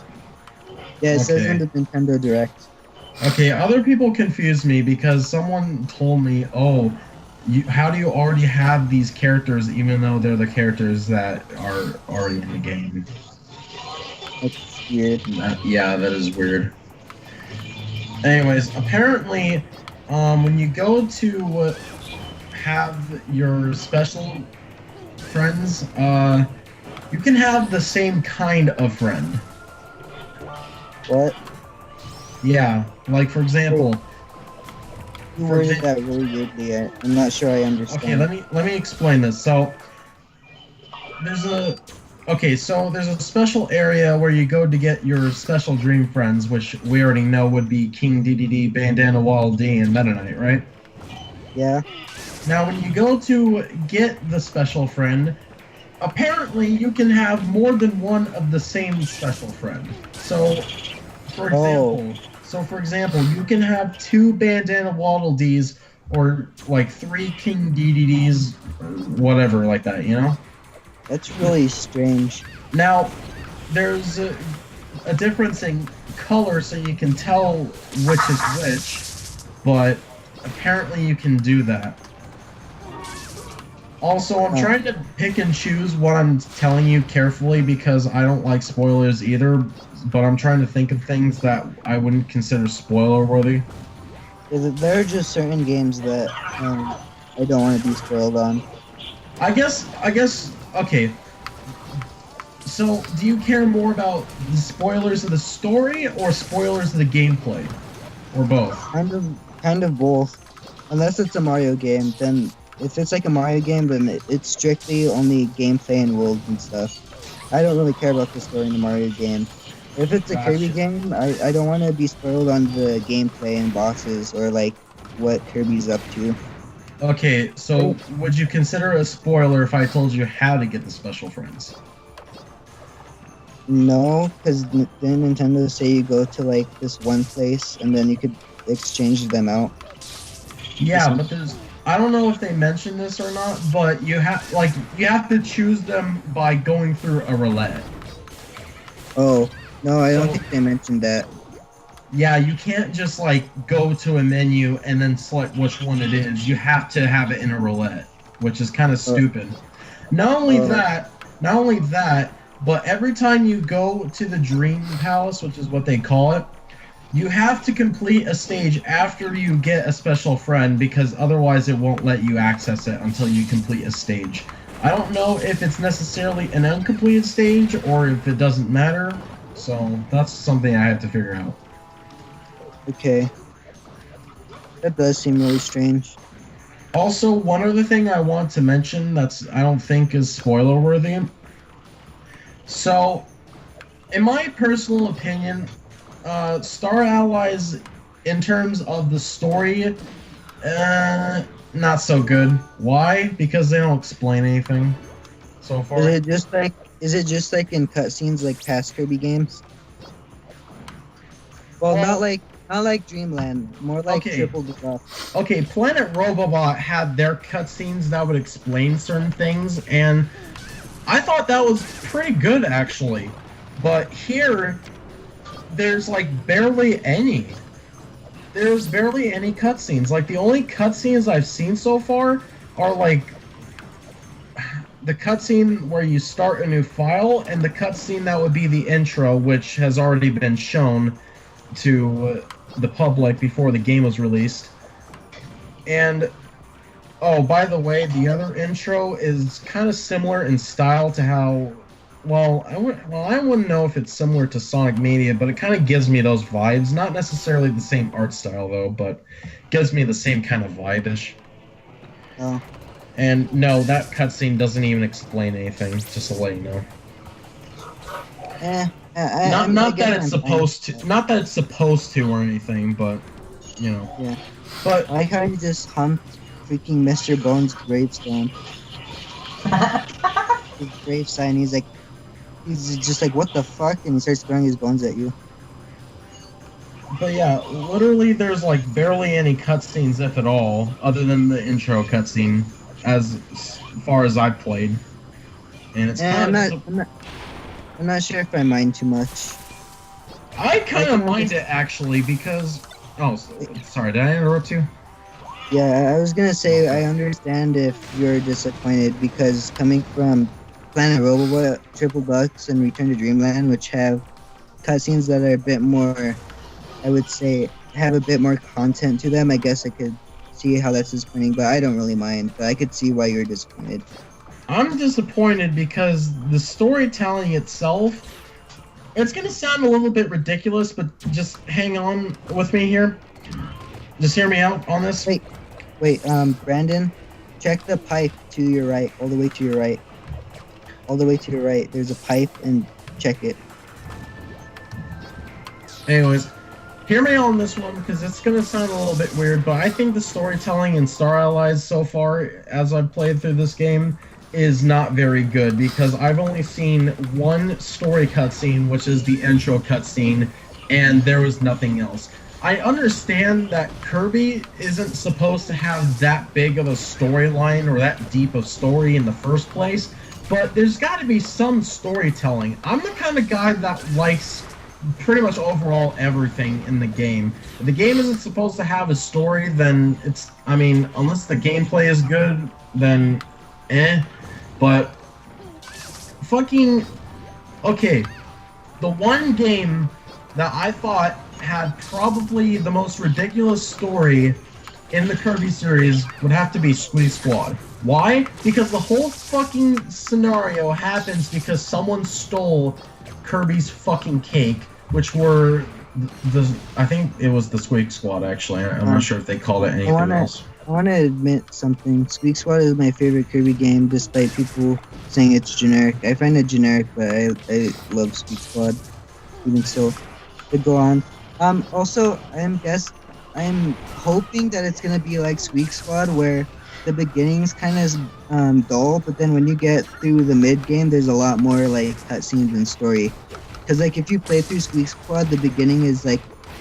Yeah, it says Okay. in the Nintendo Direct. Okay, other people confuse me because someone told me, oh, how do you already have these characters even though they're the characters that are already in the game? That's weird. Yeah, that is weird. Anyways, apparently, when you go to have your special friends, you can have the same kind of friend. What? Yeah, like for example. You worded that really weirdly. I'm not sure I understand. Okay, let me explain this. So there's a special area where you go to get your special dream friends, which we already know would be King DDD, Bandana Waddle Dee, and Meta Knight, right? Yeah. Now, when you go to get the special friend, apparently you can have more than one of the same special friend. So, for example, you can have 2 Bandana Waddle Dees or like 3 King DDDs, whatever, like that, you know? That's really strange. Now, there's a difference in color, so you can tell which is which, but apparently you can do that. Also, I'm trying to pick and choose what I'm telling you carefully because I don't like spoilers either, but I'm trying to think of things that I wouldn't consider spoiler-worthy. There are just certain games that I don't want to be spoiled on. I guess, okay. So, do you care more about the spoilers of the story or spoilers of the gameplay? Or both? Kind of both. Unless it's a Mario game, then if it's like a Mario game, then it's strictly only gameplay and worlds and stuff. I don't really care about the story in the Mario game. If it's a Kirby game, I don't want to be spoiled on the gameplay and bosses or like what Kirby's up to. Okay, so would you consider a spoiler if I told you how to get the special friends? No, because didn't Nintendo say you go to like this one place and then you could exchange them out? Yeah, but I don't know if they mentioned this or not, but you have to choose them by going through a roulette. Oh, no, I don't So- think they mentioned that. Yeah, you can't just like go to a menu and then select which one it is. You have to have it in a roulette, which is kind of stupid. Not only that, but every time you go to the Dream Palace, which is what they call it, you have to complete a stage after you get a special friend, because otherwise it won't let you access it until you complete a stage. I don't know if it's necessarily an uncompleted stage or if it doesn't matter, so that's something I have to figure out. Okay. That does seem really strange. Also, one other thing I want to mention I don't think is spoiler worthy. So, in my personal opinion, Star Allies, in terms of the story, not so good. Why? Because they don't explain anything so far. Is it just like in cutscenes like past Kirby games? Well, Well- not like Dreamland, more like Okay. Triple Deluxe. Okay, Planet Robobot had their cutscenes that would explain certain things, and I thought that was pretty good, actually. But here, there's like barely any. There's barely any cutscenes. Like, the only cutscenes I've seen so far are like the cutscene where you start a new file, and the cutscene that would be the intro, which has already been shown to the public before the game was released. And oh, by the way, the other intro is kind of similar in style to how, I wouldn't know if it's similar to Sonic Mania, but it kind of gives me those vibes. Not necessarily the same art style though, but gives me the same kind of vibe-ish. Oh. And no, that cutscene doesn't even explain anything, just to let you know. Not that it's supposed to or anything, but you know. Yeah. But I like how he just humped freaking Mr. Bones' gravestone. His grave sign. He's just like, what the fuck? And he starts throwing his bones at you. But yeah, literally there's like barely any cutscenes, if at all, other than the intro cutscene, as far as I've played. And it's I'm not sure if I mind too much. I kind of mind it actually because. Oh, sorry, did I interrupt you? Yeah, I was gonna say I understand if you're disappointed because coming from Planet Robobot, Triple Deluxe, and Return to Dreamland, which have cutscenes that are a bit more, I would say, have a bit more content to them, I guess I could see how that's disappointing, but I don't really mind. But I could see why you're disappointed. I'm disappointed because the storytelling itself, it's gonna sound a little bit ridiculous, but just hang on with me here. Just hear me out on this. Wait, Brandon, check the pipe to your right, all the way to your right. All the way to your right, there's a pipe, and check it. Anyways, hear me on this one, because it's going to sound a little bit weird, but I think the storytelling in Star Allies so far, as I've played through this game, is not very good, because I've only seen one story cutscene, which is the intro cutscene, and there was nothing else. I understand that Kirby isn't supposed to have that big of a storyline or that deep of story in the first place, but there's got to be some storytelling. I'm the kind of guy that likes pretty much overall everything in the game. If the game isn't supposed to have a story, then unless the gameplay is good, then but fucking okay, the one game that I thought had probably the most ridiculous story in the Kirby series would have to be Squeak Squad. Why? Because the whole fucking scenario happens because someone stole Kirby's fucking cake, which were I think it was the Squeak Squad actually. I'm not sure if they called it anything else. I want to admit something. Squeak Squad is my favorite Kirby game, despite people saying it's generic. I find it generic, but I love Squeak Squad. Even so, but go on. Also, I'm hoping that it's gonna be like Squeak Squad, where the beginning's kind of dull, but then when you get through the mid game, there's a lot more like cutscenes and story. Because like if you play through Squeak Squad, the beginning is like,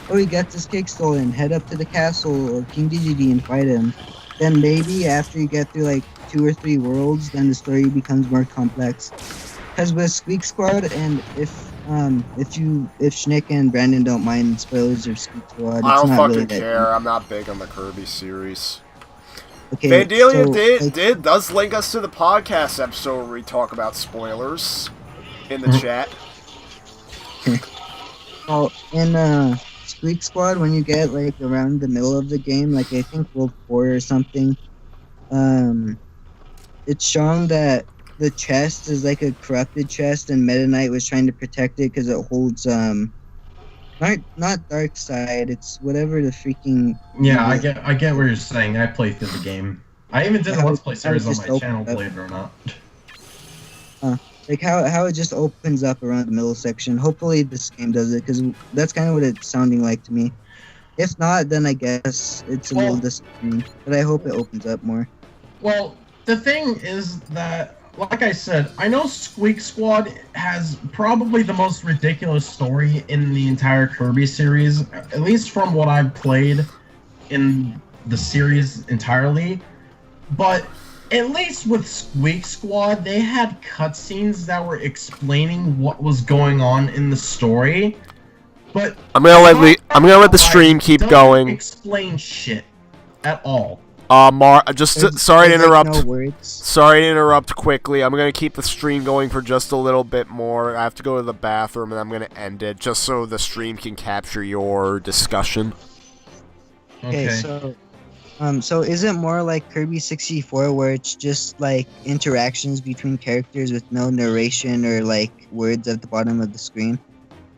oh, he gets his cake stolen, head up to the castle or King DGD and fight him. Then maybe after you get through like 2 or 3 worlds, then the story becomes more complex. Because with Squeak Squad, and if Shnick and Brandon don't mind spoilers of Squeak Squad, it's I don't not fucking really that care. deep. I'm not big on the Kirby series. Okay, Vandalia so, does link us to the podcast episode where we talk about spoilers in the chat. well, in Squeak Squad, when you get like around the middle of the game, like I think World 4 or something, it's shown that the chest is like a corrupted chest, and Meta Knight was trying to protect it because it holds not Dark Side, it's whatever the freaking. Yeah, I get what you're saying. I played through the game. I even did a Let's Play series on my channel, believe it or not. Like how it just opens up around the middle section. Hopefully this game does it, because that's kind of what it's sounding like to me. If not, then I guess it's a little disappointing. But I hope it opens up more. Well, the thing is that, like I said, I know Squeak Squad has probably the most ridiculous story in the entire Kirby series, at least from what I've played in the series entirely. But at least with Squeak Squad, they had cutscenes that were explaining what was going on in the story. But I'm gonna let the stream keep going. Explain shit at all. Sorry to interrupt. Like no words. Sorry to interrupt quickly. I'm gonna keep the stream going for just a little bit more. I have to go to the bathroom and I'm gonna end it just so the stream can capture your discussion. Okay, so is it more like Kirby 64 where it's just like interactions between characters with no narration or like words at the bottom of the screen?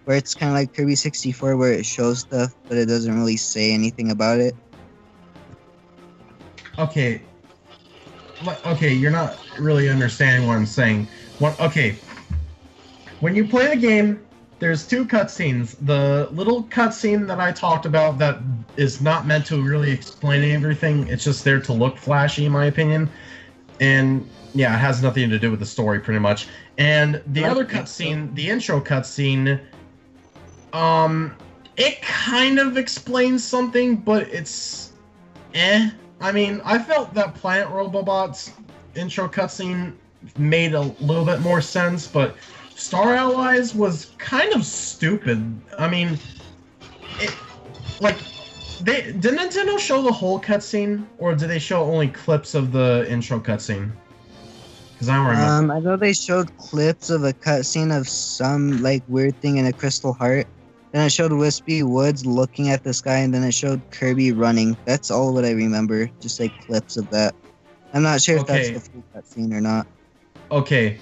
Where it's kind of like Kirby 64 where it shows stuff but it doesn't really say anything about it? Okay, you're not really understanding what I'm saying. When you play the game, there's 2 cutscenes. The little cutscene that I talked about that is not meant to really explain everything. It's just there to look flashy, in my opinion. And yeah, it has nothing to do with the story, pretty much. And the other cutscene, the intro cutscene, it kind of explains something, but it's I mean, I felt that Planet Robobot's intro cutscene made a little bit more sense, but Star Allies was kind of stupid. I mean, did Nintendo show the whole cutscene, or did they show only clips of the intro cutscene? Because I don't remember. I know they showed clips of a cutscene of some like weird thing in a crystal heart. Then it showed Wispy Woods looking at the sky, and then it showed Kirby running. That's all what I remember, just like clips of that. I'm not sure if that's the full cutscene or not. Okay.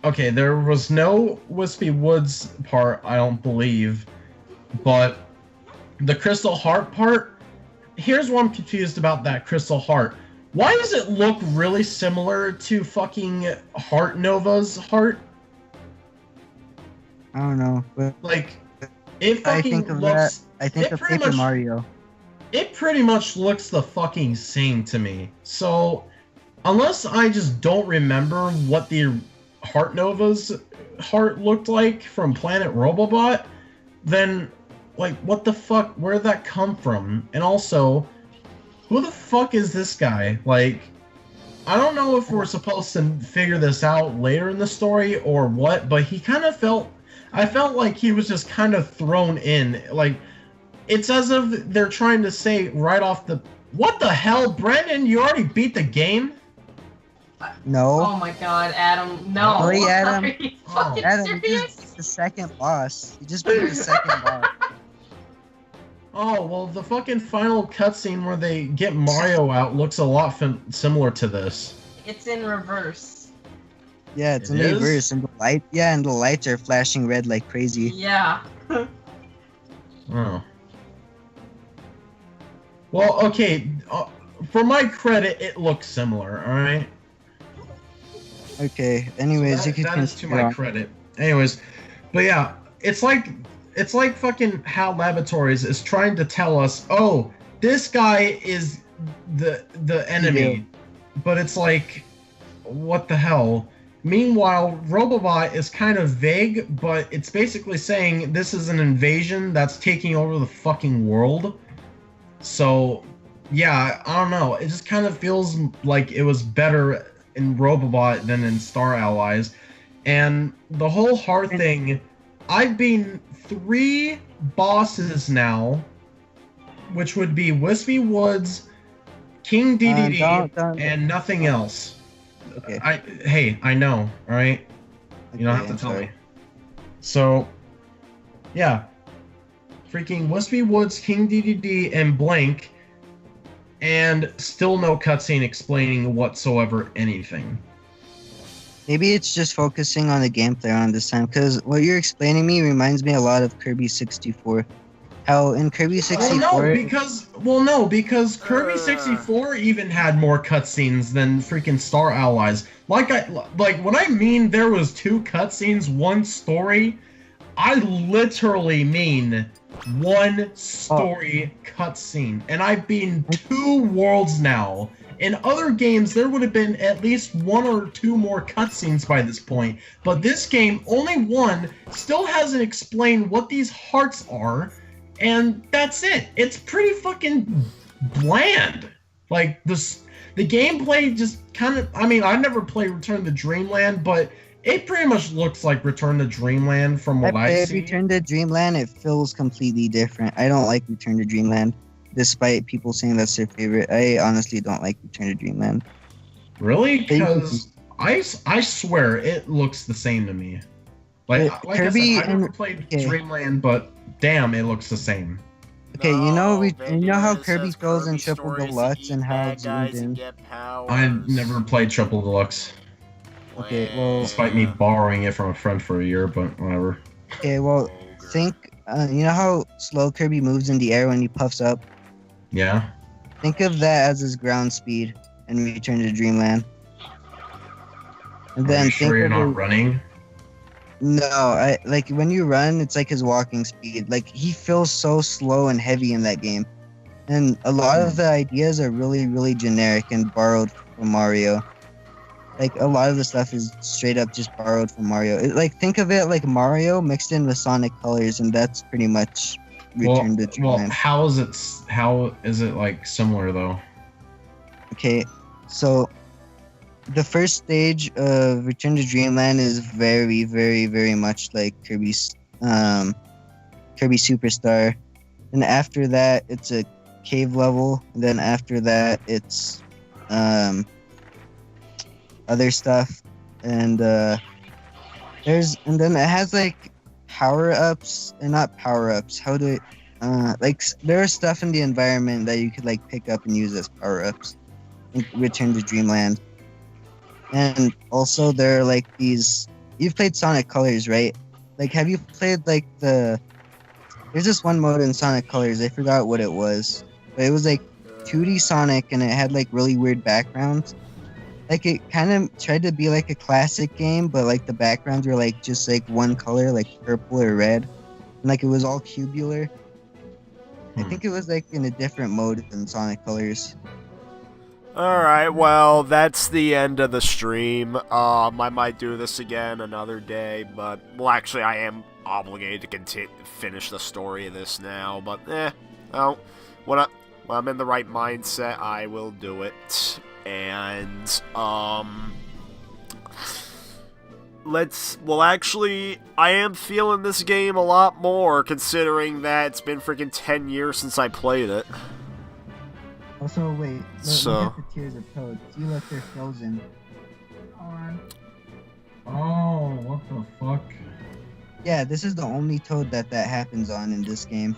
Okay, there was no Wispy Woods part, I don't believe. But the Crystal Heart part, here's what I'm confused about that Crystal Heart. Why does it look really similar to fucking Heart Nova's heart? I don't know. But like, it fucking looks... I think of Paper Mario. It pretty much looks the fucking same to me. So, unless I just don't remember what the Heart Nova's heart looked like from Planet Robobot, then, like, what the fuck? Where'd that come from? And also, who the fuck is this guy? Like, I don't know if we're supposed to figure this out later in the story or what, but he kind of felt... I felt like he was just kind of thrown in. Like, it's as if they're trying to say right off the... What the hell, Brendan? You already beat the game? No. Oh my god, Adam. No. Sorry, Adam. Are you fucking Adam, serious? you just beat the second boss. You just beat the second boss. Oh, well, the fucking final cutscene where they get Mario out looks a lot similar to this. It's in reverse. Yeah, it's in It is? reverse, and the lights are flashing red like crazy. Yeah. Oh. Well, okay, for my credit, it looks similar, alright? Okay, anyways, you can that is to my credit. Anyways, but yeah, it's like fucking HAL Laboratories is trying to tell us, oh, this guy is the enemy, but it's like, what the hell? Meanwhile, Robobot is kind of vague, but it's basically saying this is an invasion that's taking over the fucking world. So, yeah, I don't know. It just kind of feels like it was better in Robobot than in Star Allies. And the whole heart thing, I've been 3 bosses now, which would be Wispy Woods, King DDD, and nothing else. Okay. I know, alright? You don't have to tell me. So, yeah. Freaking Wispy Woods, King DDD, and Blank, and still no cutscene explaining whatsoever anything. Maybe it's just focusing on the gameplay on this time, because what you're explaining me reminds me a lot of Kirby 64. How in Kirby 64... Well, no, because Kirby 64 even had more cutscenes than freaking Star Allies. Like when I mean there was 2 cutscenes, 1 story, I literally mean 1 story cutscene. And I've been 2 worlds now. In other games, there would have been at least 1 or 2 more cutscenes by this point. But this game, only 1, still hasn't explained what these hearts are. And that's it. It's pretty fucking bland. Like, the gameplay just kind of... I mean, I've never played Return to Dreamland, but it pretty much looks like Return to Dreamland from what I see. Return to Dreamland, it feels completely different. I don't like Return to Dreamland, despite people saying that's their favorite. I honestly don't like Return to Dreamland. Really? Because I swear it looks the same to me. Like Kirby, I said, I never played Dreamland, but damn, it looks the same. Okay, you know how Kirby goes in Triple Deluxe and how it's zoomed in? I've never played Triple Deluxe. Okay, well... Despite me borrowing it from a friend for a year, but whatever. Okay, well, think... you know how slow Kirby moves in the air when he puffs up? Yeah. Think of that as his ground speed in Return to Dreamland. And then Are you sure you're not running? No, like when you run, it's like his walking speed. Like he feels so slow and heavy in that game, and a lot of the ideas are really, really generic and borrowed from Mario. Like a lot of the stuff is straight up just borrowed from Mario. Like think of it like Mario mixed in with Sonic colors, and that's pretty much Return to Dreamland. Well, how is it like similar though? Okay, so the first stage of Return to Dreamland is very, very, very much like Kirby's Kirby Superstar. And after that, it's a cave level. And then after that, it's other stuff. And then it has like power-ups, and not power-ups. How do like there's stuff in the environment that you could like pick up and use as power-ups in Return to Dreamland. And also there are like these... You've played Sonic Colors, right? Like, have you played like there's this one mode in Sonic Colors, I forgot what it was. But it was like 2D Sonic, and it had like really weird backgrounds. Like it kind of tried to be like a classic game, but like the backgrounds were like just like one color, like purple or red. And like it was all cubular. I think it was like in a different mode than Sonic Colors. Alright, well, that's the end of the stream. I might do this again another day, but... Well, actually, I am obligated to finish the story of this now, but when I'm in the right mindset, I will do it. And, well, actually, I am feeling this game a lot more, considering that it's been freaking 10 years since I played it. Also, wait, look at the tiers of Toad. See, look, they're frozen. Oh, what the fuck? Yeah, this is the only Toad that happens on in this game.